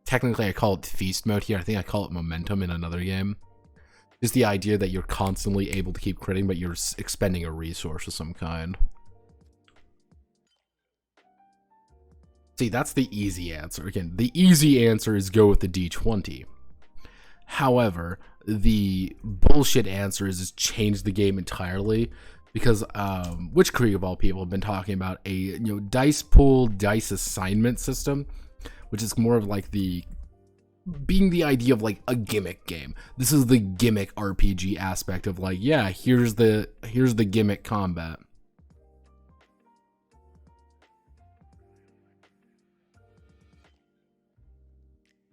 technically I call it feast mode here. I think I call it momentum in another game. Just the idea that you're constantly able to keep critting, but you're expending a resource of some kind. See, that's the easy answer. Again, the easy answer is go with the D20. However, the bullshit answer is just change the game entirely, because Witch Creek of all people have been talking about a dice pool, dice assignment system, which is more of like the idea of like a gimmick game. This is the gimmick RPG aspect of like, yeah, here's the gimmick combat.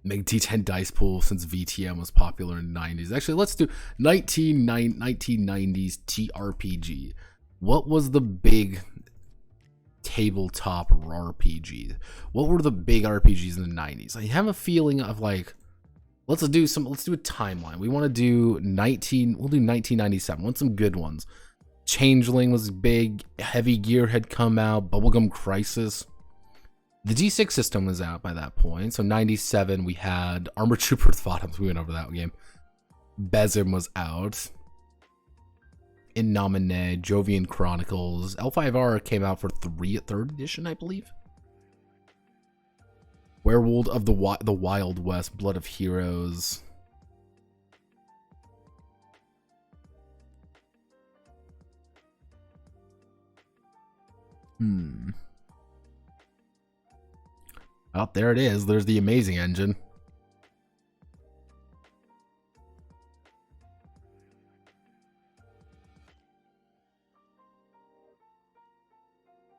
Make D10 dice pool since VTM was popular in the 90s. Actually, let's do 1990s TRPG. What was the big tabletop RPG? What were the big RPGs in the 90s? I have a feeling of like, let's do a timeline. We want to do we'll do 1997. Want some good ones. Changeling was big. Heavy Gear had come out. Bubblegum Crisis. The G6 system was out by that point. So 97, we had Armored Trooper Bottoms. We went over that game. Besim was out. In Nomine, Jovian Chronicles. L5R came out for 3rd edition, I believe. Werewolf of the Wild West, Blood of Heroes. Oh, there it is. There's the amazing engine.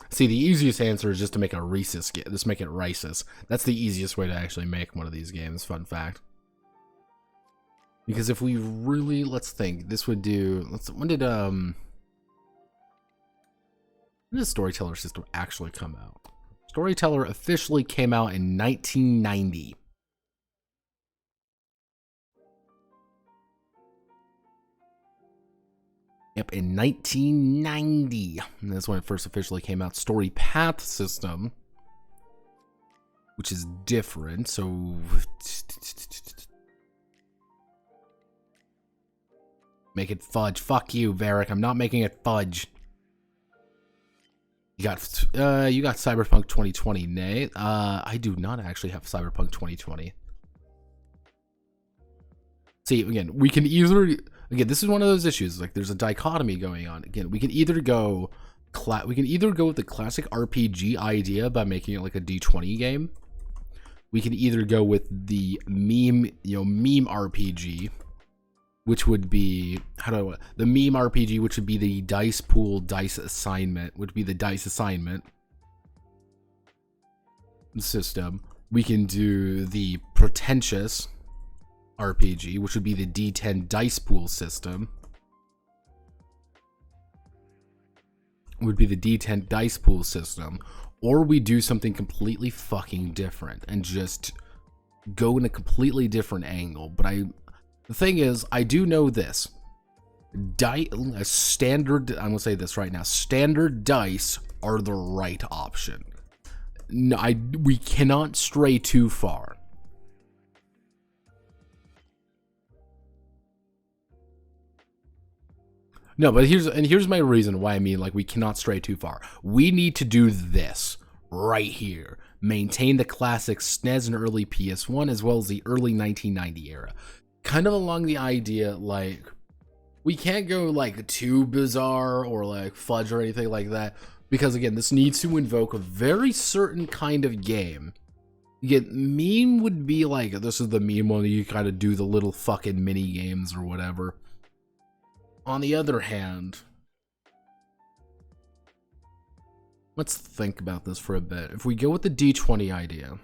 See, the easiest answer is just to make a Rhesus game. Just make it Rhesus. That's the easiest way to actually make one of these games. Fun fact. Because if we really, let's think, this would do. When did the Storyteller system actually come out? Storyteller officially came out in 1990. Yep, in 1990. And that's when it first officially came out. Story Path system, which is different. So make it fudge. Fuck you, Varric. I'm not making it fudge. You got Cyberpunk 2020, nay. I do not actually have Cyberpunk 2020. See, again, we can either, again, this is one of those issues, like there's a dichotomy going on. Again, we can either go with the classic RPG idea by making it like a D20 game. We can either go with the meme RPG, which would be, the meme RPG, which would be the dice pool, dice assignment, would be the dice assignment system. We can do the pretentious RPG, which would be the D10 dice pool system. Would be the D10 dice pool system. Or we do something completely fucking different and just go in a completely different angle. But the thing is, I do know this. I'm gonna say this right now. Standard dice are the right option. No, we cannot stray too far. No, but here's my reason why I mean like we cannot stray too far. We need to do this right here. maintain the classic SNES and early PS1 as well as the early 1990 era. Kind of along the idea, like, we can't go like too bizarre or like fudge or anything like that, because again, this needs to invoke a very certain kind of game. Again, meme would be like, this is the meme one, you kind of do the little fucking mini games or whatever. On the other hand, let's think about this for a bit. If we go with the D20 idea,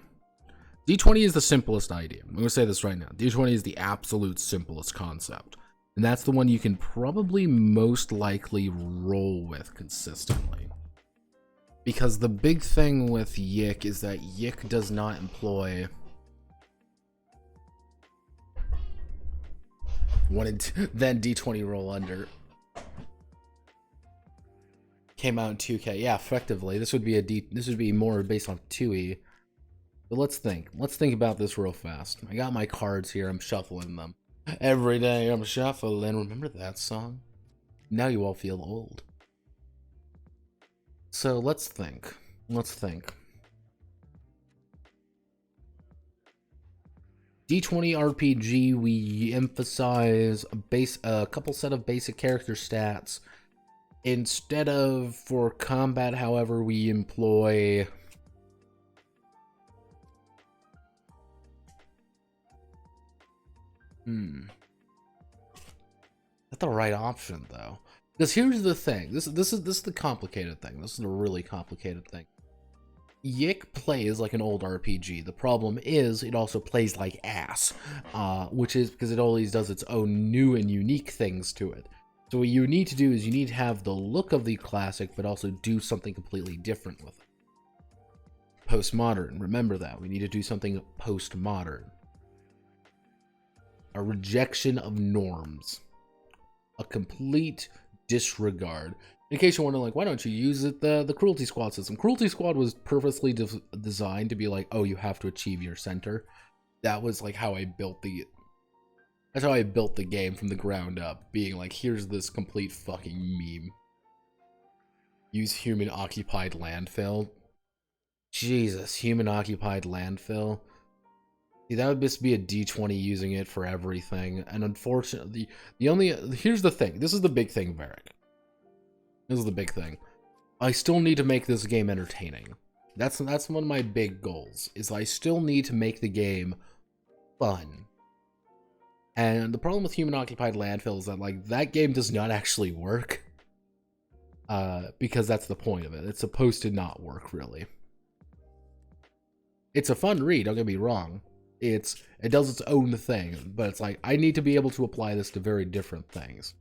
D20 is the simplest idea. I'm going to say this right now. D20 is the absolute simplest concept. And that's the one you can probably most likely roll with consistently. Because the big thing with Yik is that Yik does not employ then D20 roll under. Came out in 2K. Yeah, effectively. This would be more based on 2E. But let's think. Let's think about this real fast. I got my cards here. I'm shuffling them. Every day I'm shuffling. Remember that song? Now you all feel old. So let's think. Let's think. D20 RPG, we emphasize a couple set of basic character stats. Instead of for combat, however, we employ Is that the right option though? Because here's the thing. This is the complicated thing. This is the really complicated thing. Yik plays like an old RPG. The problem is it also plays like ass, which is because it always does its own new and unique things to it. So what you need to do is you need to have the look of the classic, but also do something completely different with it. Postmodern. Remember that. We need to do something postmodern. A rejection of norms. A complete disregard. In case you're wondering, like, why don't you use it, the Cruelty Squad system? Cruelty Squad was purposely designed to be like, oh, you have to achieve your center. That was like how I built that's how I built the game from the ground up, being like, here's this complete fucking meme. Use human-occupied landfill. Jesus, human-occupied landfill. See, that would just be a D20 using it for everything. And unfortunately, here's the thing. This is the big thing, Varric. This is the big thing. I still need to make this game entertaining. That's one of my big goals, is I still need to make the game fun. And the problem with human-occupied landfill is that, like, that game does not actually work. Because that's the point of it. It's supposed to not work, really. It's a fun read, don't get me wrong. It does its own thing, but it's like, I need to be able to apply this to very different things.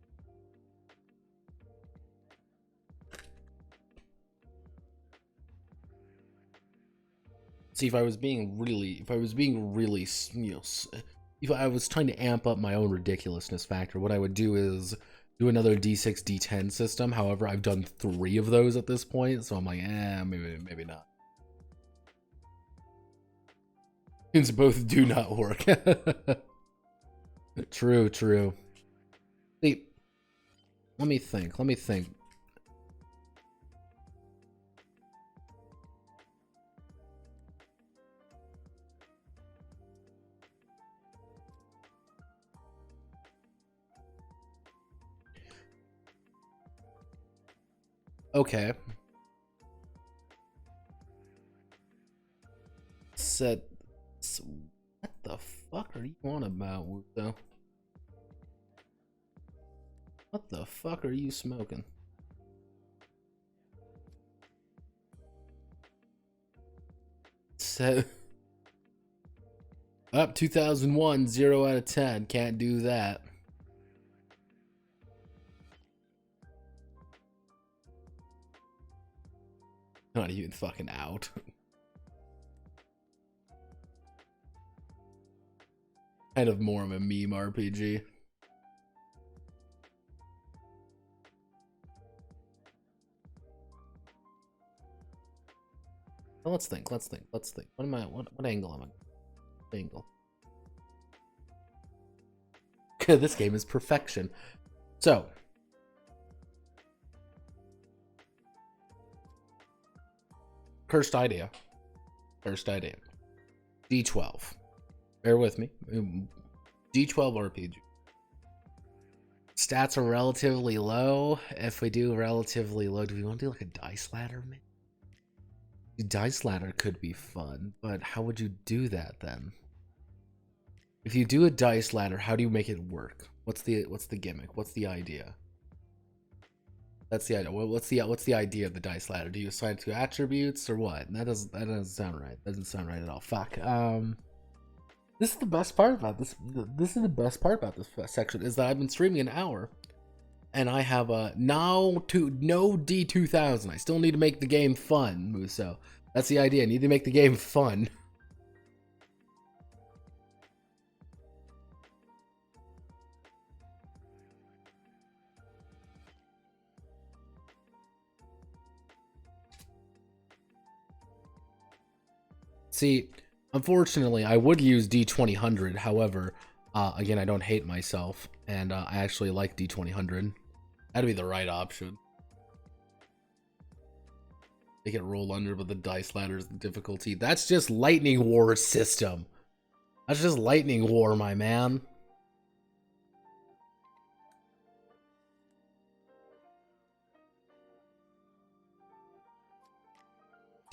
See, if I was trying to amp up my own ridiculousness factor, what I would do is do another D6, D10 system. However, I've done 3 of those at this point, so I'm like, maybe not. Since both do not work. True. See, let me think. Okay. What the fuck are you on about, Wuto? What the fuck are you smoking? Up 2001, 0 out of 10. Can't do that. Not even fucking out. Kind of more of a meme RPG. Well, let's think. What angle am I? What angle? This game is perfection. So, cursed idea. First idea. D12. Bear with me. D12 RPG. Stats are relatively low. If we do relatively low, do we want to do like a dice ladder? Dice ladder could be fun, but how would you do that then? If you do a dice ladder, how do you make it work? What's the gimmick? What's the idea? That's the idea. What's the idea of the dice ladder? Do you assign it to attributes or what? That doesn't sound right. Doesn't sound right at all. Fuck. This is the best part about this. This is the best part about this section is that I've been streaming an hour, and I have no D2000. I still need to make the game fun, Muso. That's the idea. I need to make the game fun. See, unfortunately, I would use D2000. However, again, I don't hate myself, and I actually like D2000. That'd be the right option. Make it roll under with the dice ladders, the difficulty. That's just Lightning War system. That's just Lightning War, my man.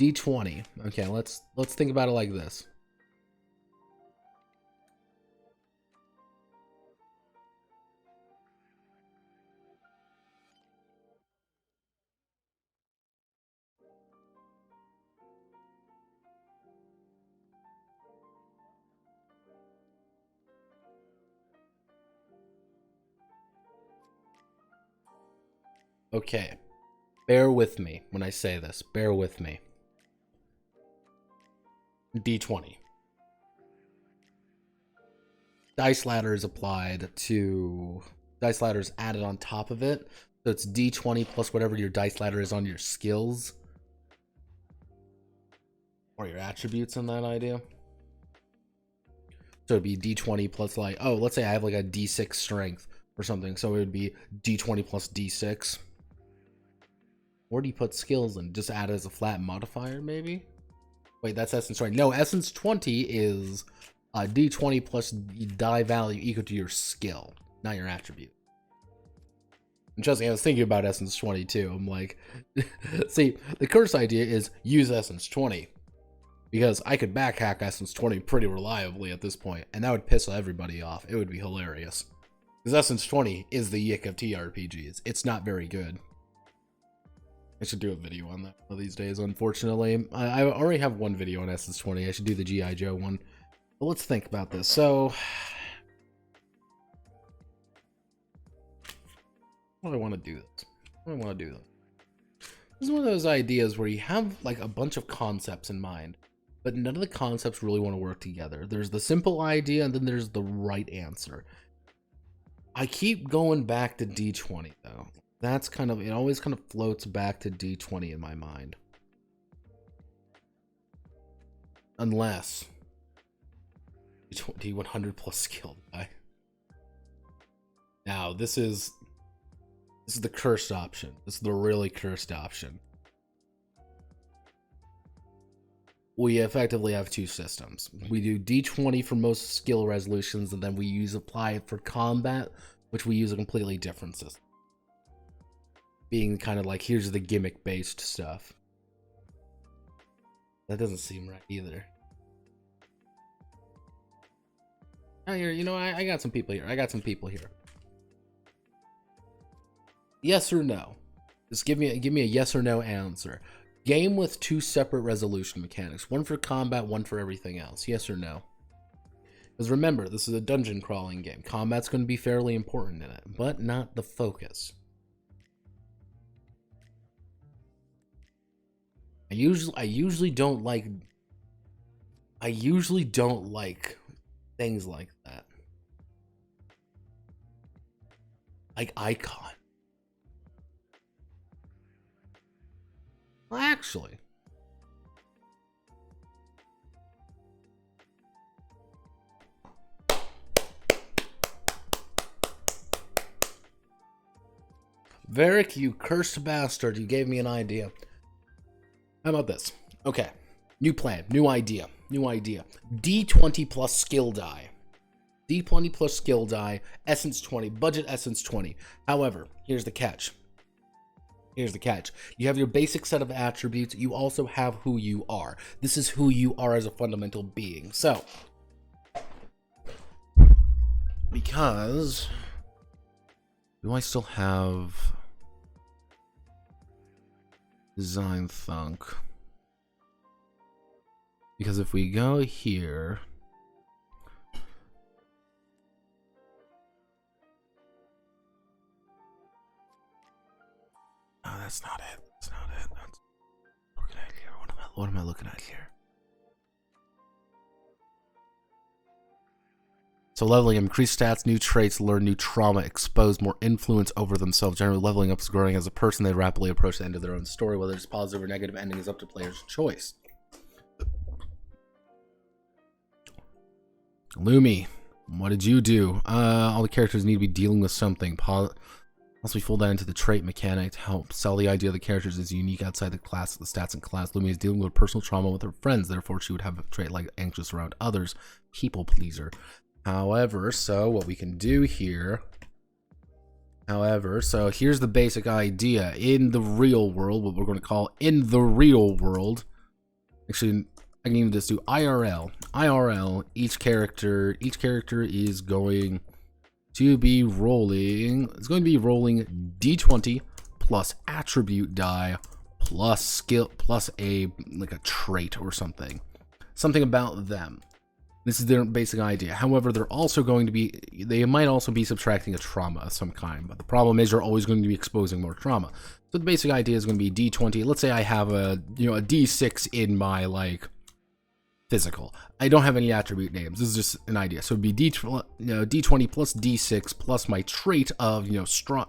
D20. Okay, let's think about it like this. Okay. Bear with me when I say this. Bear with me. D20. Dice ladder is applied to... Dice ladder is added on top of it. So it's D20 plus whatever your dice ladder is on your skills. Or your attributes in that idea. So it'd be D20 plus like... Oh, let's say I have like a D6 strength or something. So it would be D20 plus D6. Where do you put skills in? Just add it as a flat modifier, maybe? Wait, that's Essence 20. No, Essence 20 is D20 plus die value equal to your skill, not your attribute. And trust me, I was thinking about Essence 20 too. I'm like, see, the curse idea is use Essence 20. Because I could backhack Essence 20 pretty reliably at this point, and that would piss everybody off. It would be hilarious. Because Essence 20 is the yick of TRPGs. It's not very good. I should do a video on that one of these days, unfortunately. I already have one video on Essence 20. I should do the G.I. Joe one. But let's think about this. So, how do I want to do this? How do I want to do this? This is one of those ideas where you have like a bunch of concepts in mind, but none of the concepts really want to work together. There's the simple idea, and then there's the right answer. I keep going back to D20, though. That's kind of, it always kind of floats back to D20 in my mind. Unless D100 plus skill die. Now, this is the cursed option. This is the really cursed option. We effectively have two systems. We do D20 for most skill resolutions, and then we apply it for combat, which we use a completely different system. Being kind of like, here's the gimmick based stuff. That doesn't seem right either. Oh, here, you know, I got some people here. I got some people here. Yes or no? Just give me a yes or no answer. Game with two separate resolution mechanics. One for combat, one for everything else. Yes or no? Because remember, this is a dungeon crawling game. Combat's going to be fairly important in it, but not the focus. I usually don't like things like that. Like Icon. Well, actually, Varric, you cursed bastard, you gave me an idea. How about this? Okay. New plan, new idea. D20 plus skill die. D20 plus skill die, essence 20, budget essence 20. However, here's the catch. You have your basic set of attributes. You also have who you are. This is who you are as a fundamental being. So, because do I still have design thunk? Because if we go here, oh, that's not it. That's looking at here. What am I looking at here? So leveling, increase stats, new traits, learn new trauma, expose more influence over themselves. Generally, leveling up is growing as a person. They rapidly approach the end of their own story. Whether it's positive or negative ending is up to players' choice. Lumi, what did you do? All the characters need to be dealing with something. Once we fold that into the trait mechanic to help sell the idea of the characters is unique outside the class, the stats and class. Lumi is dealing with personal trauma with her friends. Therefore, she would have a trait like anxious around others, people pleaser. However, so what we can do here, so here's the basic idea. In the real world, what we're going to call in the real world, actually, I can even just do IRL. Each character is going to be rolling, D20 plus attribute die plus skill plus a trait or something about them. This is their basic idea. However, they might also be subtracting a trauma of some kind, but the problem is you're always going to be exposing more trauma. So the basic idea is going to be D20. Let's say I have a D6 in my physical. I don't have any attribute names. This is just an idea. So it'd be D20 plus D6 plus my trait of strong,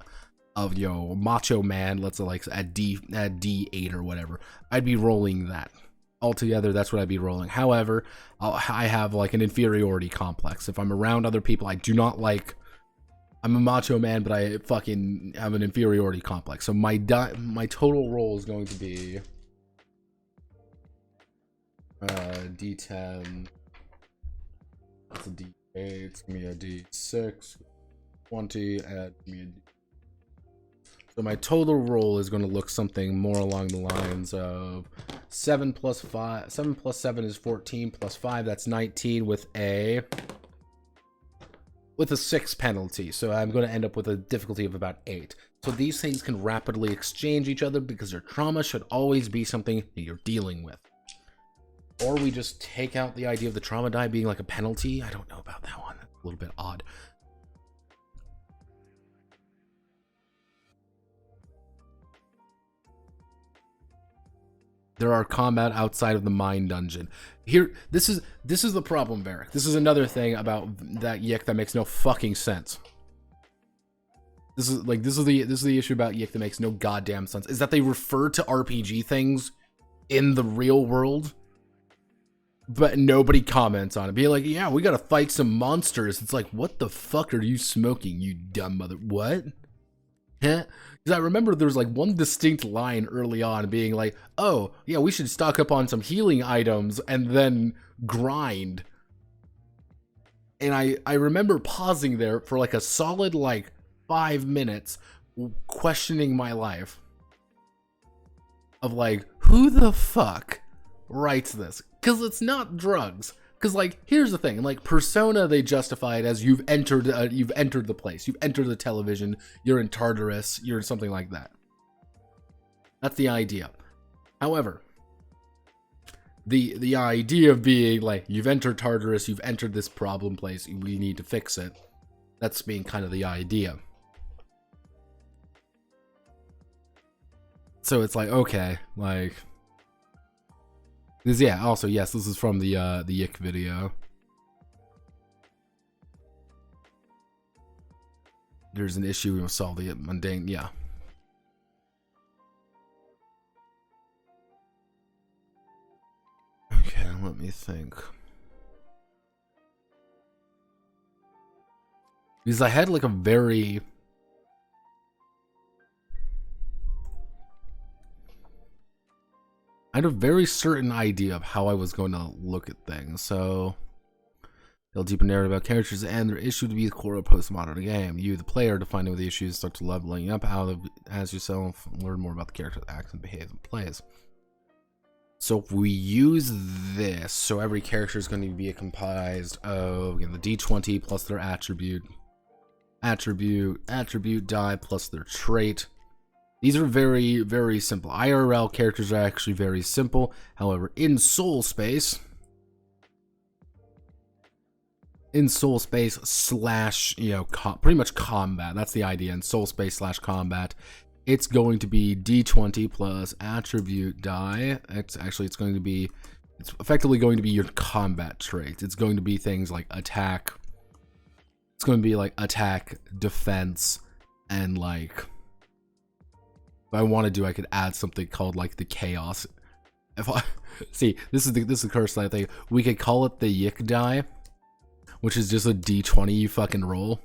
of macho man. Let's say at D8 or whatever. I'd be rolling that. Altogether, that's what I'd be rolling. However, I have an inferiority complex. If I'm around other people, I do not like. I'm a macho man, but I fucking have an inferiority complex. So my total roll is going to be D10. That's a D8. It's gonna be a D6. 20. Add me a D. So my total roll is going to look something more along the lines of 7 plus 5. 7 plus 7 is 14 plus 5. That's 19 with a 6 penalty. So I'm going to end up with a difficulty of about 8. So these things can rapidly exchange each other because their trauma should always be something that you're dealing with. Or we just take out the idea of the trauma die being like a penalty. I don't know about that one. That's a little bit odd. There are combat outside of the mine dungeon. Here, this is the problem, Varric. This is another thing about that Yick that makes no fucking sense. This is the issue about Yick that makes no goddamn sense. Is that they refer to RPG things in the real world, but nobody comments on it. Being like, yeah, we gotta fight some monsters. It's like, what the fuck are you smoking, you dumb mother? What? Huh? Because I remember there was one distinct line early on being like, oh, yeah, we should stock up on some healing items and then grind. And I remember pausing there for a solid 5 minutes questioning my life of who the fuck writes this? Because it's not drugs. Because here's the thing, Persona, they justify it as you've entered the place, you've entered the television, you're in Tartarus, you're something like that. That's the idea. However, the idea of being you've entered Tartarus, you've entered this problem place, we need to fix it. That's being kind of the idea. So it's okay, this, yeah, also, yes, this is from the Yick video. There's an issue, we must solve the mundane, yeah. Okay, let me think. Because I had a very... had a very certain idea of how I was going to look at things. So they'll deepen narrative about characters and their issue to be the core of a postmodern game. You, the player, define what the issues, start to leveling up as yourself, learn more about the character that acts and behaves and plays. So if we use this, so every character is going to be comprised of, again, the D20 plus their attribute die plus their trait. These are very, very simple. IRL characters are actually very simple. However, in soul space slash, pretty much combat, that's the idea. In soul space slash combat, it's going to be D20 plus attribute die. It's effectively going to be your combat traits. It's going to be things like attack. It's going to be like attack, defense, and like, if I want to do, I could add something called like the chaos. If I see, this is the curse that I think we could call it the Yik die, which is just a D20 you fucking roll.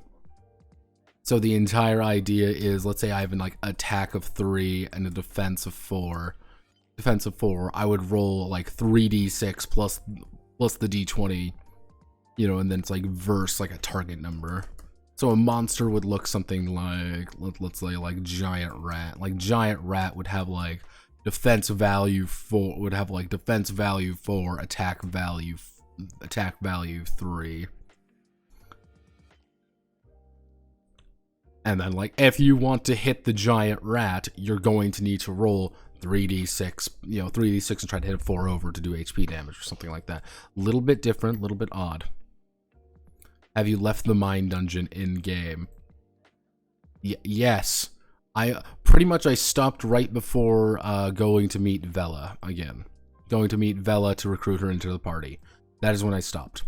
So the entire idea is, let's say I have an like attack of 3 and a defense of 4. I would roll like 3d6 plus the d20, and then it's like verse like a target number. So a monster would look something like, let's say like giant rat. Like giant rat would have like defense value 4, attack value 3. And then, like, if you want to hit the giant rat, you're going to need to roll 3d6, 3d6 and try to hit 4 over to do HP damage or something like that. A little bit different, a little bit odd. Have you left the mine dungeon in game? Yes. I stopped right before going to meet Vela again. Going to meet Vela to recruit her into the party. That is when I stopped.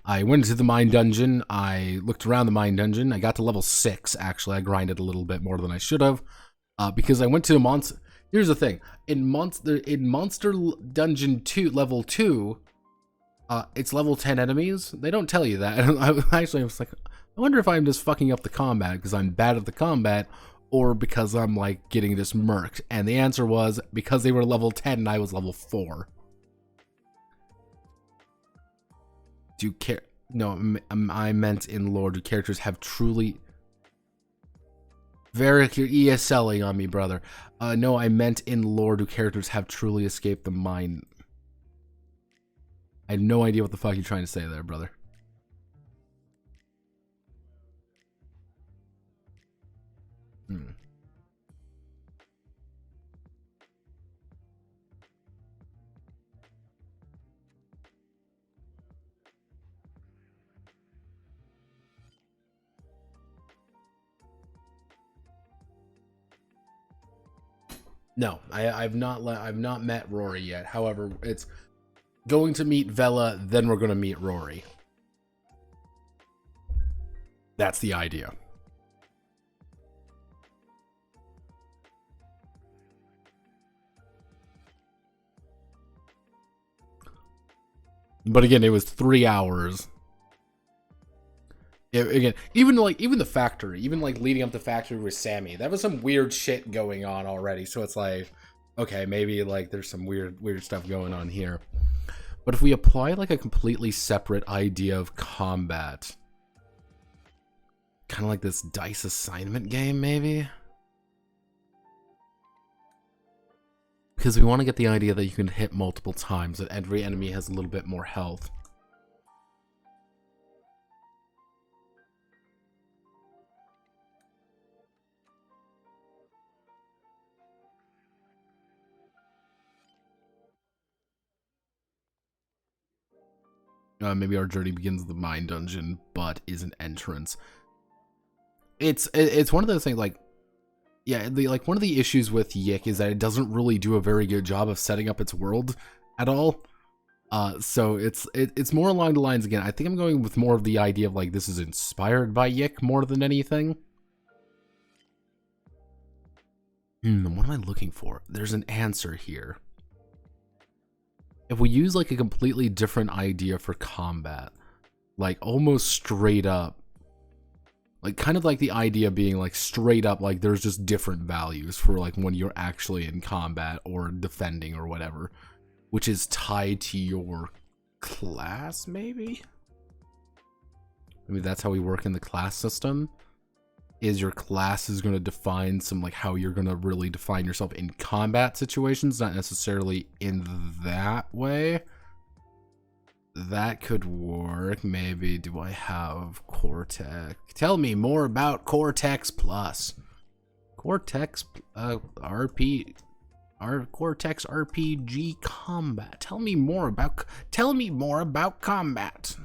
I went into the mine dungeon, I looked around the mine dungeon, I got to level 6, actually. I grinded a little bit more than I should have, because I went to a monster... Here's the thing, in Monster Dungeon 2, level 2, it's level 10 enemies. They don't tell you that. I was like, I wonder if I'm just fucking up the combat, because I'm bad at the combat, or because I'm, like, getting this murked. And the answer was, because they were level 10 and I was level 4. Do you care? No, I meant in lore. Do characters have truly... Very clear ESLing on me, brother. No, I meant in lore. Do characters have truly escaped the mine? I have no idea what the fuck you're trying to say there, brother. No, I've not met Rory yet. However, it's going to meet Vela, then we're going to meet Rory. That's the idea. But again, it was 3 hours. Again, even the factory, even like leading up to factory with Sammy, that was some weird shit going on already. So it's like, okay, maybe like there's some weird stuff going on here. But if we apply like a completely separate idea of combat, kind of like this dice assignment game, maybe, because we want to get the idea that you can hit multiple times, that every enemy has a little bit more health. Maybe our journey begins in the mine dungeon, but is an entrance. It's one of those things, like, yeah, like one of the issues with Yik is that it doesn't really do a very good job of setting up its world at all. So it's more along the lines, again, I think I'm going with more of the idea of like this is inspired by Yik more than anything. What am I looking for? There's an answer here. If we use like a completely different idea for combat, like almost straight up, Like, kind of like the idea being like straight up, like there's just different values for like when you're actually in combat or defending or whatever, which is tied to your class, maybe? I mean, that's how we work in the class system, is your class is going to define some, like, how you're going to really define yourself in combat situations, not necessarily in that way. That could work. Maybe. Do I have Cortex? Tell me more about Cortex Plus. Cortex Cortex RPG combat. Tell me more about combat. I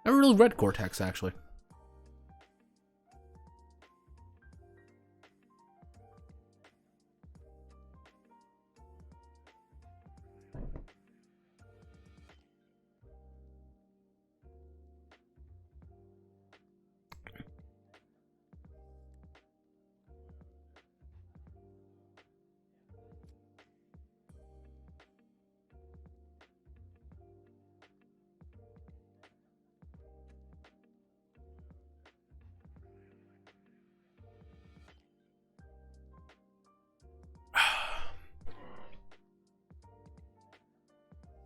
never really read Cortex, actually.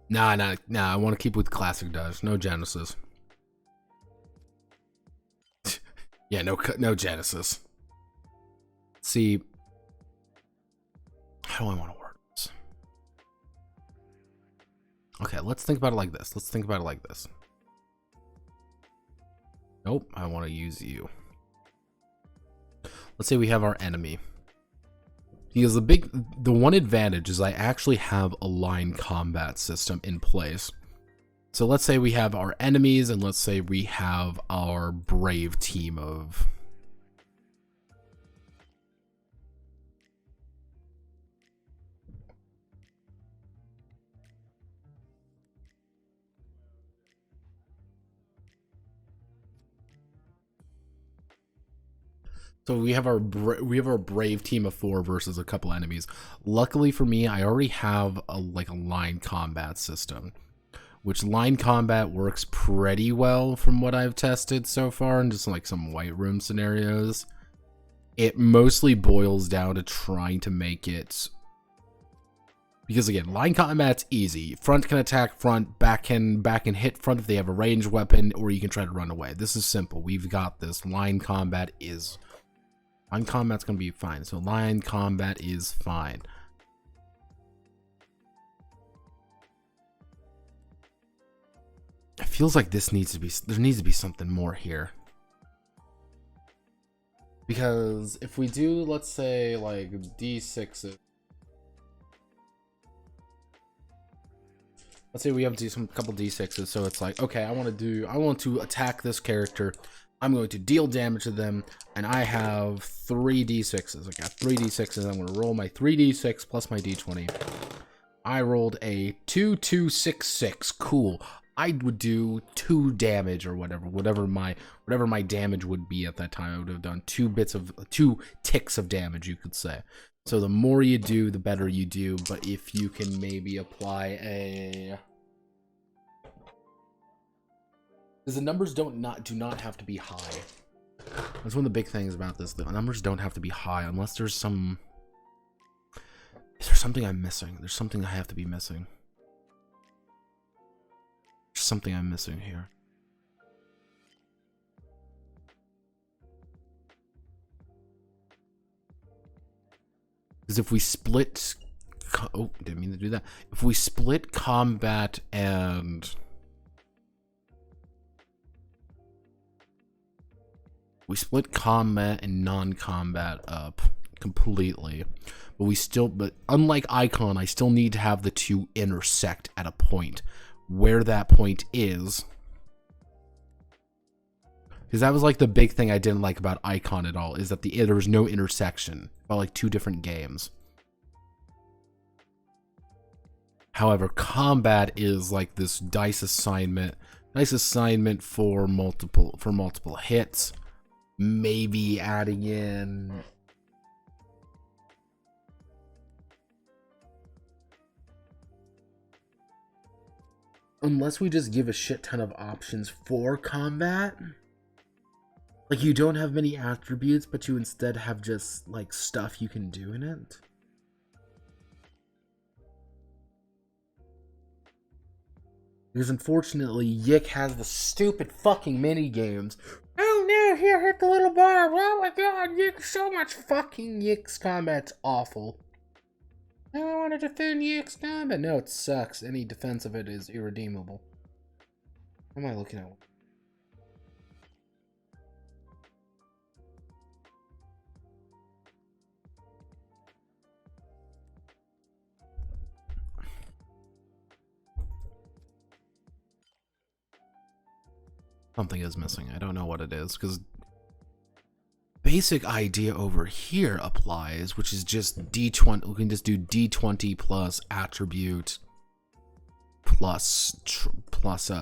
Nah. I want to keep with classic does. No Genesis. Yeah, no Genesis. See, how do I want to word this? Okay, let's think about it like this. Nope, I want to use you. Let's say we have our enemy. Because the one advantage is I actually have a line combat system in place. So let's say we have our enemies, and let's say we have our brave team of... So we have our brave team of 4 versus a couple enemies. Luckily for me, I already have a line combat system, which line combat works pretty well from what I've tested so far in just like some white room scenarios. It mostly boils down to trying to make it, because again, line combat's easy. Front can attack front, back can hit front if they have a ranged weapon, or you can try to run away. This is simple. We've got this. Line combat's gonna be fine. So line combat is fine. It feels like there needs to be something more here. Because if we do, let's say, like D6s. Let's say we have to do couple D6s, so it's like, okay, I want to attack this character. I'm going to deal damage to them, and I have 3 D6s. I got 3 D6s. I'm going to roll my 3D6 plus my D20. I rolled a 2-2-6-6. Cool. I would do 2 damage or whatever my damage would be at that time. I would have done 2 ticks of damage, you could say. So the more you do, the better you do. But if you can maybe apply a... Because the numbers do not have to be high. That's one of the big things about this. The numbers don't have to be high unless there's some... Is there something I'm missing? There's something I have to be missing. There's something I'm missing here. Because if we split... Oh, didn't mean to do that. If we split combat and... We split combat and non-combat up completely. But unlike Icon, I still need to have the 2 intersect at a point. Where that point is... Because that was like the big thing I didn't like about Icon at all, is that there was no intersection. About like 2 different games. However, combat is like this dice assignment for multiple hits. Maybe adding in... Unless we just give a shit ton of options for combat. Like, you don't have many attributes, but you instead have just, like, stuff you can do in it. Because unfortunately, Yick has the stupid fucking mini games. Oh no, here, hit the little bar. Oh my god, Yick, so much fucking Yick's combat's awful. I want to defend Yick's combat. No, it sucks. Any defense of it is irredeemable. What am I looking at? Something is missing. I don't know what it is, because basic idea over here applies, which is just D20. We can just do D20 plus attribute plus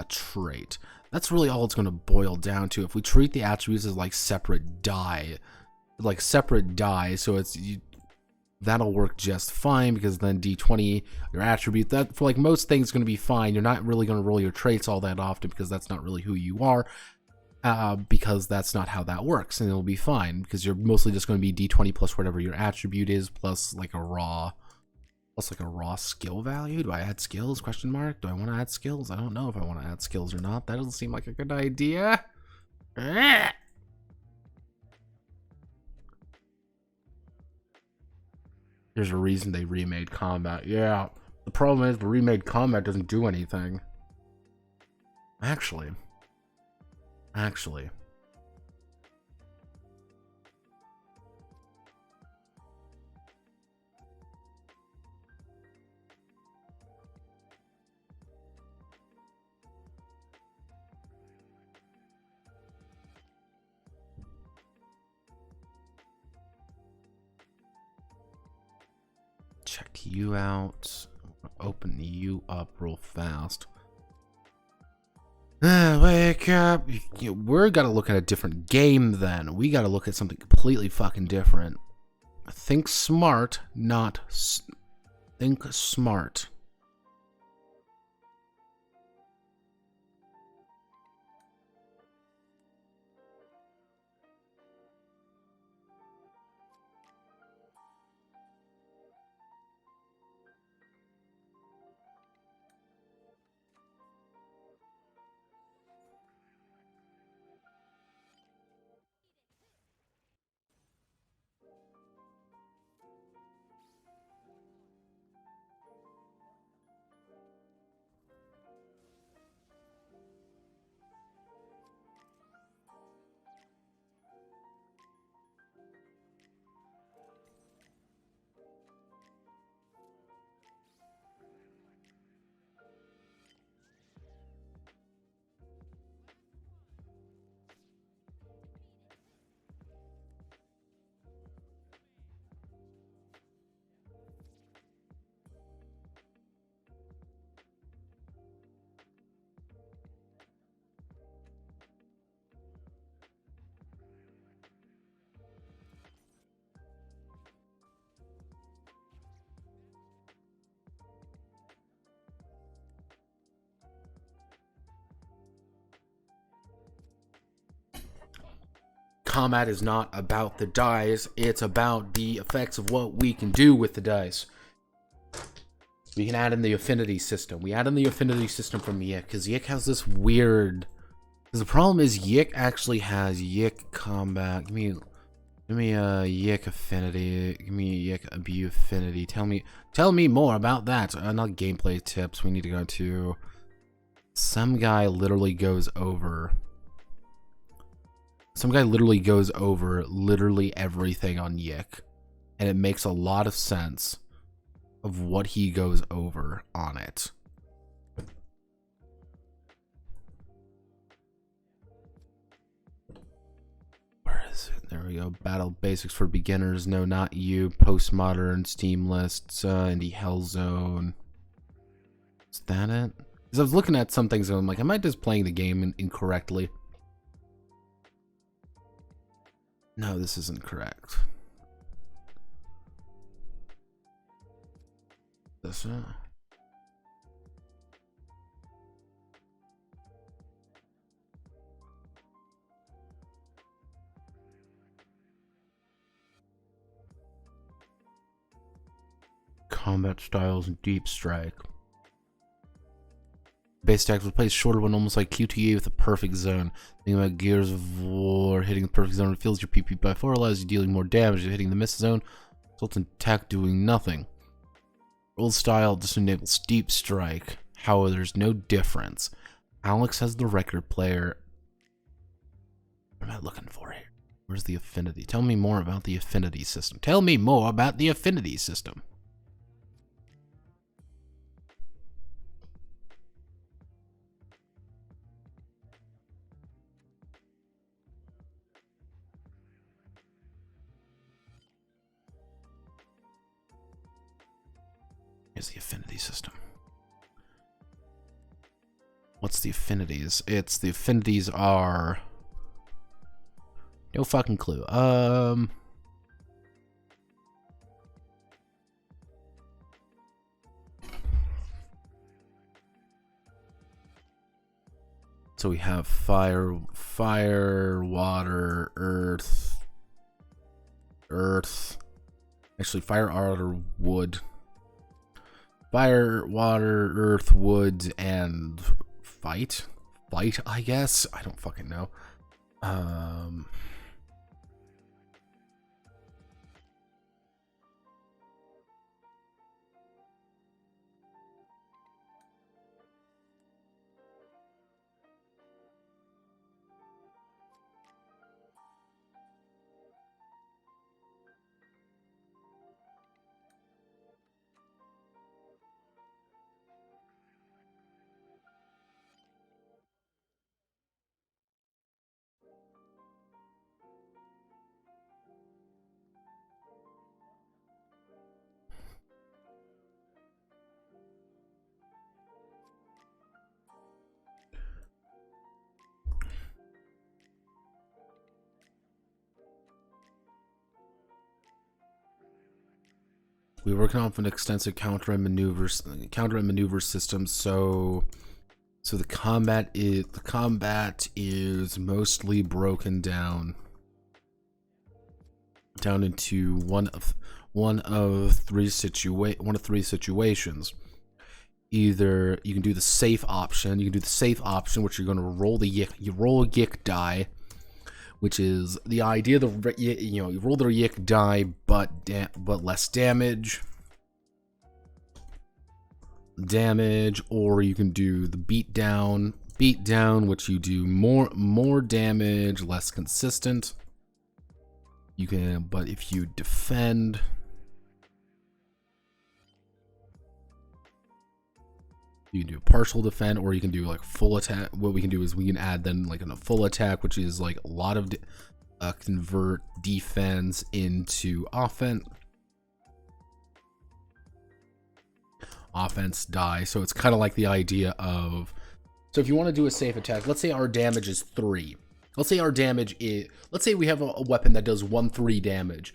trait. That's really all it's going to boil down to. If we treat the attributes as like separate die, so it's that'll work just fine, because then D20, your attribute, that for like most things is going to be fine. You're not really going to roll your traits all that often, because that's not really who you are, because that's not how that works, and it'll be fine, because you're mostly just going to be D20 plus whatever your attribute is, plus like a raw skill value. Do I add skills? Question mark. Do I want to add skills? I don't know if I want to add skills or not. That doesn't seem like a good idea. There's a reason they remade combat. Yeah. The problem is the remade combat doesn't do anything. Actually. Check you out. Open you up real fast. Wake up. We're gotta look at a different game then. We gotta look at something completely fucking different. Think smart, not think smart. Combat is not about the dice, it's about the effects of what we can do with the dice. We can add in the affinity system. We add in the affinity system from Yick, because Yick has this weird... Because the problem is Yick actually has Yick combat. Give me a Yick affinity. Give me a Yick abuse affinity. Tell me more about that. Not gameplay tips. We need to go to... Some guy literally goes over literally everything on Yick, and it makes a lot of sense of what he goes over on it. Where is it? There we go. Battle basics for beginners. No, not you. Postmodern, Steam lists, Indie Hellzone. Is that it? Because I was looking at some things and I'm like, am I just playing the game incorrectly? No, this isn't correct. This combat styles and deep strike. Base attacks will place shorter one, almost like QTE with a perfect zone. Think about Gears of War hitting the perfect zone. It fills your PP by 4, allows you dealing more damage. Hitting the miss zone results in attack doing nothing. Old style just enables deep strike. However, there's no difference. Alex has the record player. What am I looking for here? Where's the affinity? Tell me more about the affinity system. Tell me more about the affinity system. Here's the affinity system. What's the affinities? It's the affinities are no fucking clue. So we have fire, water, earth. Actually, fire, water, wood. Fire, water, earth, wood, and fight, I guess. I don't fucking know. We're working off an extensive counter and maneuver system. So the combat is mostly broken down into one of three situations. Either you can do the safe option. Which you're going to roll you roll a yick die, which is the idea. You roll the yick die, but less damage. Or you can do the beat down, which you do more damage, less consistent. You can, but if you defend, you can do partial defend, or you can do like full attack. What we can do is we can add then like a full attack, which is like a lot of convert defense into offense die. So it's kind of like the idea of, so if you want to do a safe attack, let's say our damage is 3. Let's say we have a weapon that does 1-3 damage.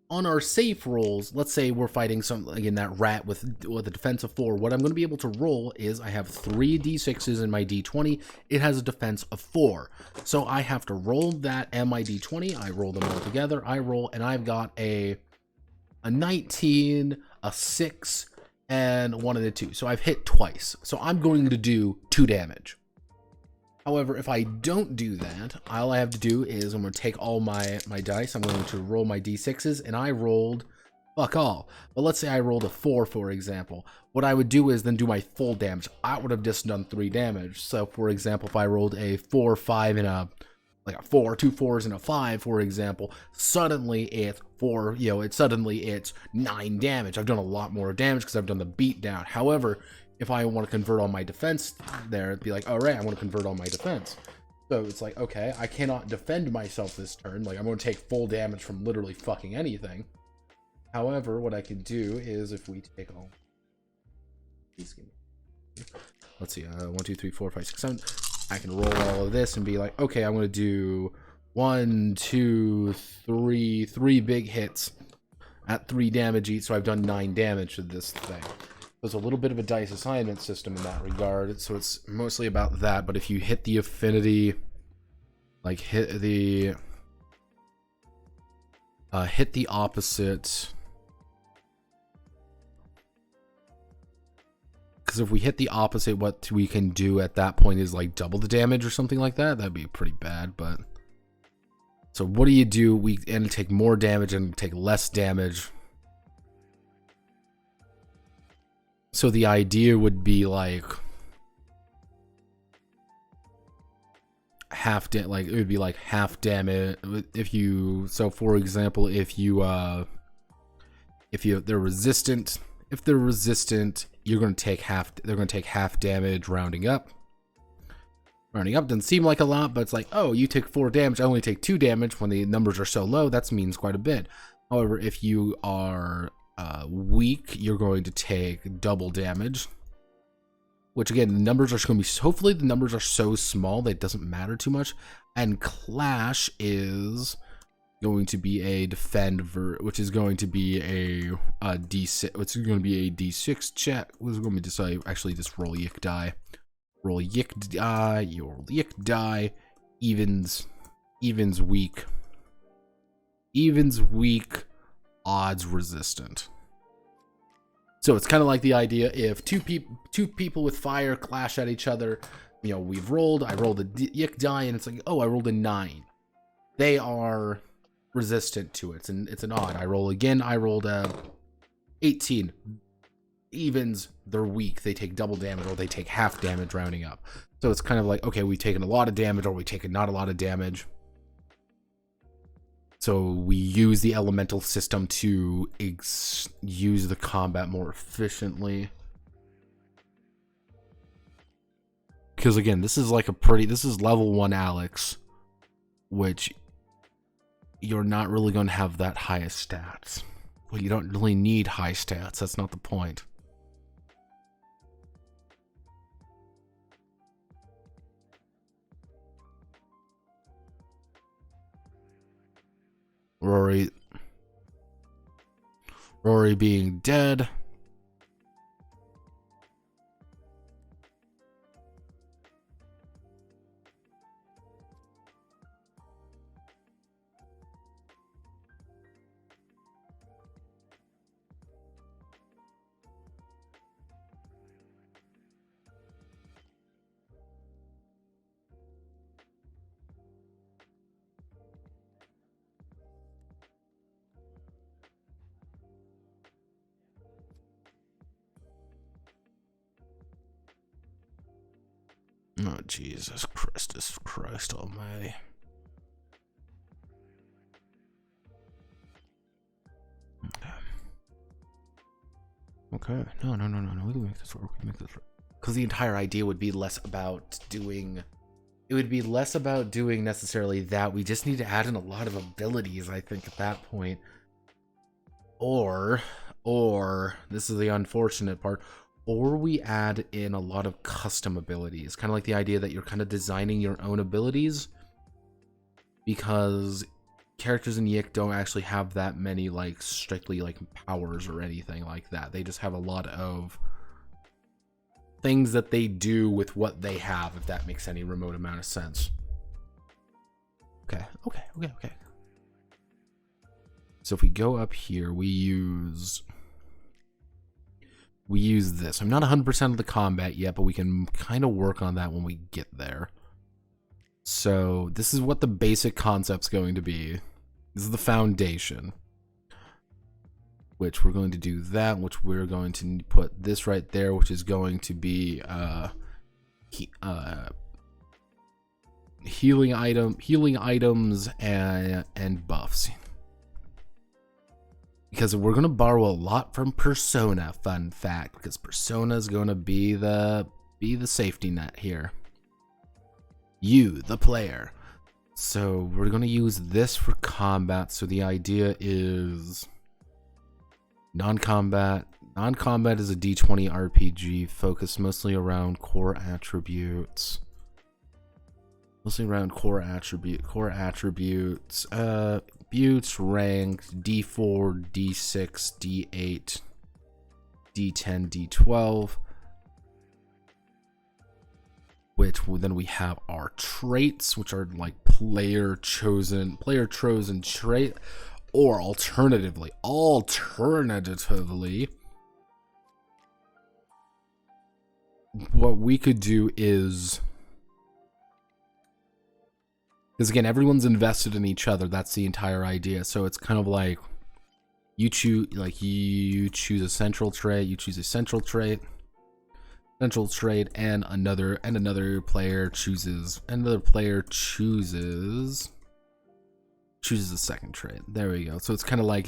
On our safe rolls, let's say we're fighting something like in that rat with a defense of 4. What I'm going to be able to roll is I have 3 d6s in my d20. It has a defense of 4. So I have to roll that and my d20. I roll them all together. I roll, and I've got a 19, a 6, and 1 and a 2. So I've hit twice. So I'm going to do 2 damage. However, if I don't do that, all I have to do is I'm going to take all my dice. I'm going to roll my d6s, and I rolled fuck all. But let's say I rolled a 4, for example. What I would do is then do my full damage. I would have just done 3 damage. So, for example, if I rolled a 4, 5, and a 4, 2 4s and a 5, for example, suddenly it's 9 damage. I've done a lot more damage because I've done the beat down. However, if I want to convert on my defense there, it'd be like, all right, I want to convert on my defense. So it's like, okay, I cannot defend myself this turn. Like, I'm going to take full damage from literally fucking anything. However, what I can do is if we take all... Let's see, 1, 2, 3, 4, 5, 6, 7. I can roll all of this and be like, okay, I'm going to do 1, 2, 3 big hits at 3 damage each. So I've done 9 damage to this thing. There's a little bit of a dice assignment system in that regard, so it's mostly about that. But if you hit the affinity, like hit the opposite, because if we hit the opposite, what we can do at that point is like double the damage or something like that. That'd be pretty bad, but... So what do? We end to take more damage and take less damage. So the idea would be like... it would be like half damage if you, so for example, if they're resistant, you're going to take they're going to take half damage rounding up. Rounding up doesn't seem like a lot, but it's like, oh, you take 4 damage, I only take 2 damage. When the numbers are so low, that means quite a bit. However, if you are weak, you're going to take double damage. Which again, the numbers are going to be, hopefully the numbers are so small that it doesn't matter too much. And Clash is going to be a defend, which is going to be a D6, which is going to be a D6 check. Which is going to be just actually just roll yick die. Roll yick die, you roll yick die, evens weak. Evens weak, odds resistant. So it's kind of like the idea if two people with fire clash at each other, you know, I rolled a yick die, and it's like, oh, I rolled a 9. They are resistant to it, and it's an odd. I roll again, I rolled a 18. Evens, they're weak. They take double damage, or they take half damage rounding up. So it's kind of like, okay, we've taken a lot of damage, or we've taken not a lot of damage. So we use the elemental system to use the combat more efficiently. Because again, this is like this is level 1 Alex, which you're not really going to have that highest stats. Well, you don't really need high stats. That's not the point. Rory being dead. Oh, Jesus Christ almighty. Okay. No. We can make this work. Because the entire idea would be less about doing... It would be less about doing necessarily that. We just need to add in a lot of abilities, I think, at that point. Or, this is the unfortunate part, or we add in a lot of custom abilities. Kind of like the idea that you're kind of designing your own abilities, because characters in Yick don't actually have that many like strictly like powers or anything like that. They just have a lot of things that they do with what they have, if that makes any remote amount of sense. Okay. So if we go up here, we use this. I'm not 100% of the combat yet, but we can kind of work on that when we get there. So this is what the basic concept's going to be. This is the foundation. Which we're going to do that, which we're going to put this right there, which is going to be healing items and buffs. Because we're going to borrow a lot from Persona, fun fact, because Persona is going to be the safety net here. You, the player. So we're going to use this for combat. So the idea is non-combat. Non-combat is a D20 RPG focused mostly around core attributes. Attributes ranked D4, D6, D8, D10, D12. Which then we have our traits, which are like player chosen trait, or alternatively, what we could do is, because again, everyone's invested in each other. That's the entire idea. So it's kind of like you choose a central trait, you choose a central trait, and another player chooses a second trait. There we go. So it's kind of like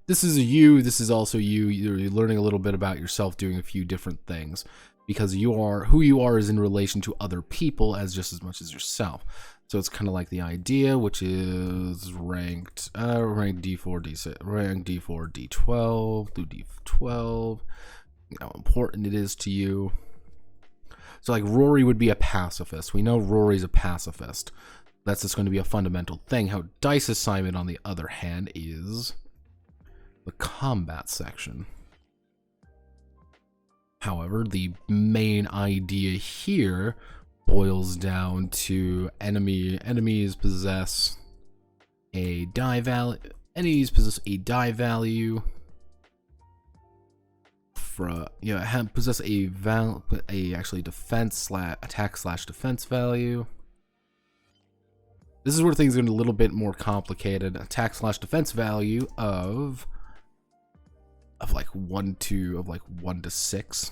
this is you, this is also you. You're learning a little bit about yourself, doing a few different things, because who you are is in relation to other people just as much as yourself. So it's kind of like the idea, which is ranked D4, D6, ranked D4, D12 through D12. How important it is to you. So like Rory would be a pacifist. We know Rory's a pacifist. That's just going to be a fundamental thing. How dice assignment, on the other hand, is the combat section. However, the main idea here boils down to enemies possess a die value. Enemies possess a die value. Possess actually attack/defense value. This is where things get a little bit more complicated. Attack/defense value of like 1 to 6.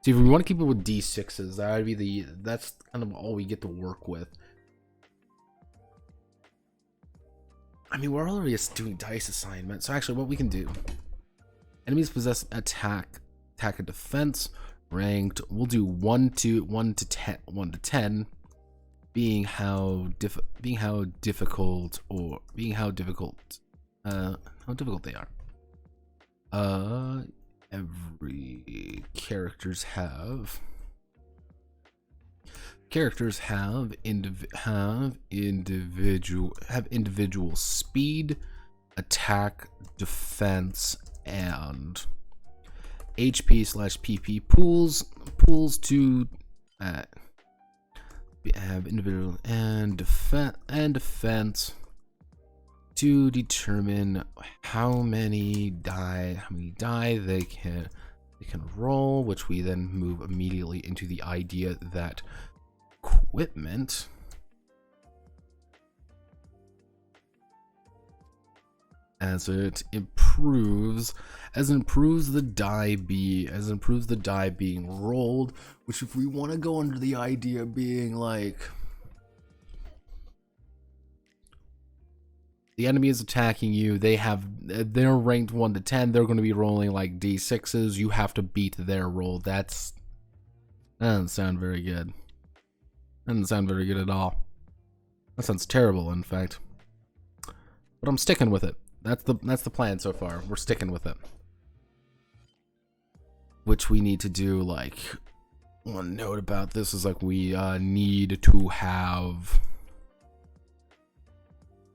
See, if we want to keep it with D6s, that's kind of all we get to work with. I mean, we're already just doing dice assignment, so actually what we can do, enemies possess attack and defense, ranked, we'll do 1 to 10, being how difficult they are. Every characters have individual speed, attack, defense, and HP/PP pools to have individual and defense to determine how many die they can roll, which we then move immediately into the idea that equipment as it improves the die being rolled, which if we want to go under the idea being like the enemy is attacking you, they're ranked 1 to 10, they're going to be rolling like D6s, you have to beat their roll. That doesn't sound very good. That doesn't sound very good at all. That sounds terrible, in fact. But I'm sticking with it. That's the plan so far. We're sticking with it. Which we need to do, like, one note about this is like we need to have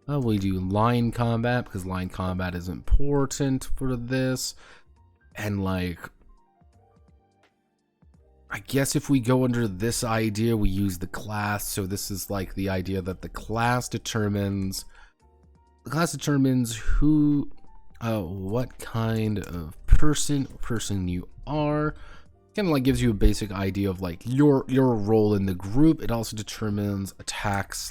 we do line combat, because line combat is important for this. And like, I guess if we go under this idea, we use the class. So this is like the idea that the class determines who what kind of person you are. Kind of like gives you a basic idea of like your role in the group. It also determines attack /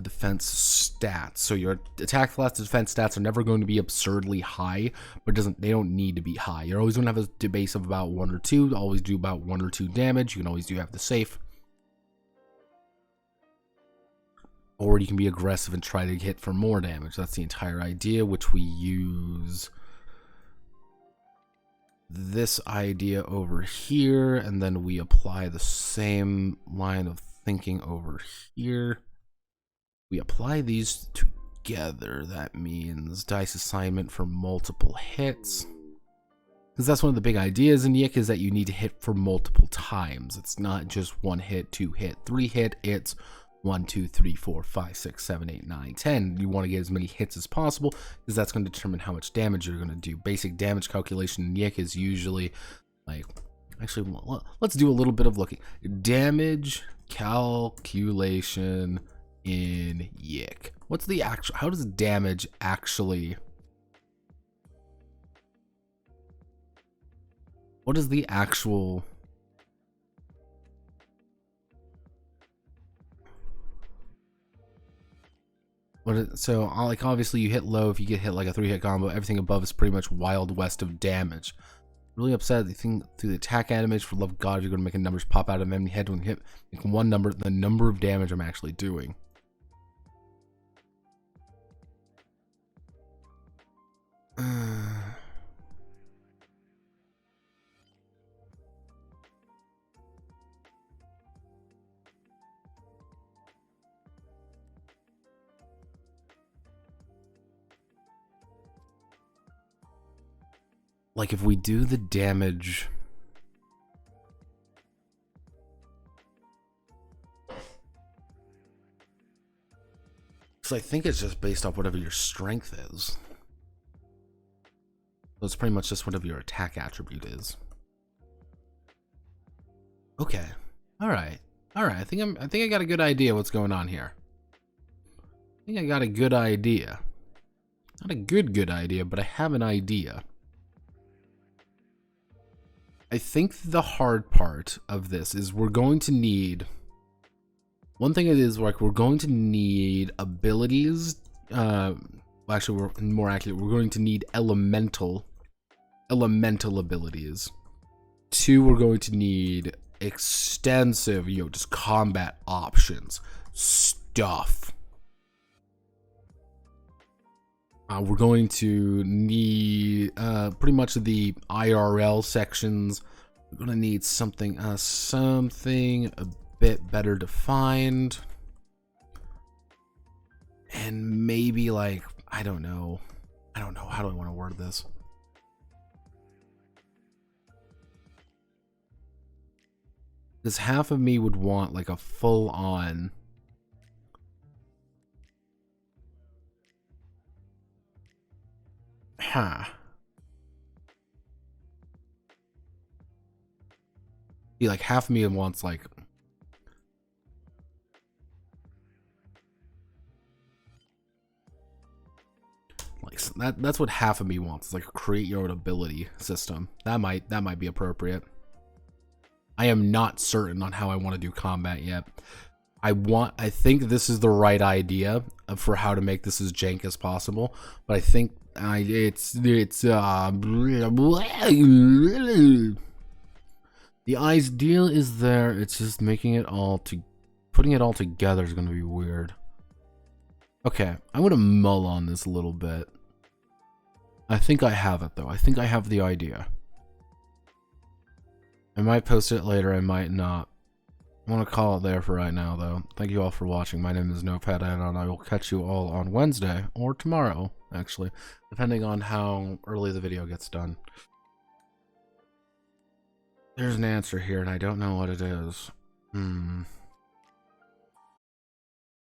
defense stats. So your attack / defense stats are never going to be absurdly high, but they don't need to be high. You're always going to have a base of about 1 or 2. Always do about 1 or 2 damage. You can always have the safe, or you can be aggressive and try to hit for more damage. That's the entire idea, which we use this idea over here, and then we apply the same line of thinking over here. We apply these together. That means dice assignment for multiple hits, because that's one of the big ideas in Yik, is that you need to hit for multiple times. It's not just 1 hit, 2 hit, 3 hit. It's 1, 2, 3, 4, 5, 6, 7, 8, 9, 10. You want to get as many hits as possible, because that's going to determine how much damage you're going to do. Basic damage calculation in Yik is usually like, actually, let's do a little bit of looking. Damage calculation in Yik. What's the actual, how does damage actually What is the actual... So, like, obviously you hit low if you get hit like a 3-hit combo. Everything above is pretty much Wild West of damage. Really upset. You think through the attack animation, for the love of God, you're going to make numbers pop out of enemy head when you hit like one number, the number of damage I'm actually doing. Like, if we do the damage... So I think it's just based off whatever your strength is. So it's pretty much just whatever your attack attribute is. Okay. Alright. Alright, I think I got a good idea what's going on here. I think I got a good idea. Not a good idea, but I have an idea. I think the hard part of this is we're going to need... One thing it is, like, we're going to need abilities. Actually, we're more accurate. We're going to need elemental abilities. 2, we're going to need extensive, just combat options stuff. We're going to need pretty much the IRL sections. We're going to need something a bit better defined. And maybe, like, I don't know. How do I want to word this? Because half of me would want, like, a full-on... See, like, half of me wants, like... That's what half of me wants. It's like a create your own ability system. That might be appropriate. I am not certain on how I want to do combat yet. I think this is the right idea for how to make this as jank as possible, but I think the ideal is there. It's just making it all putting it all together is going to be weird. Okay, I'm going to mull on this a little bit. I think I have it, though. I think I have the idea. I might post it later, I might not. I want to call it there for right now, though. Thank you all for watching. My name is Notepad, and I will catch you all on Wednesday, or tomorrow, actually, depending on how early the video gets done. There's an answer here, and I don't know what it is.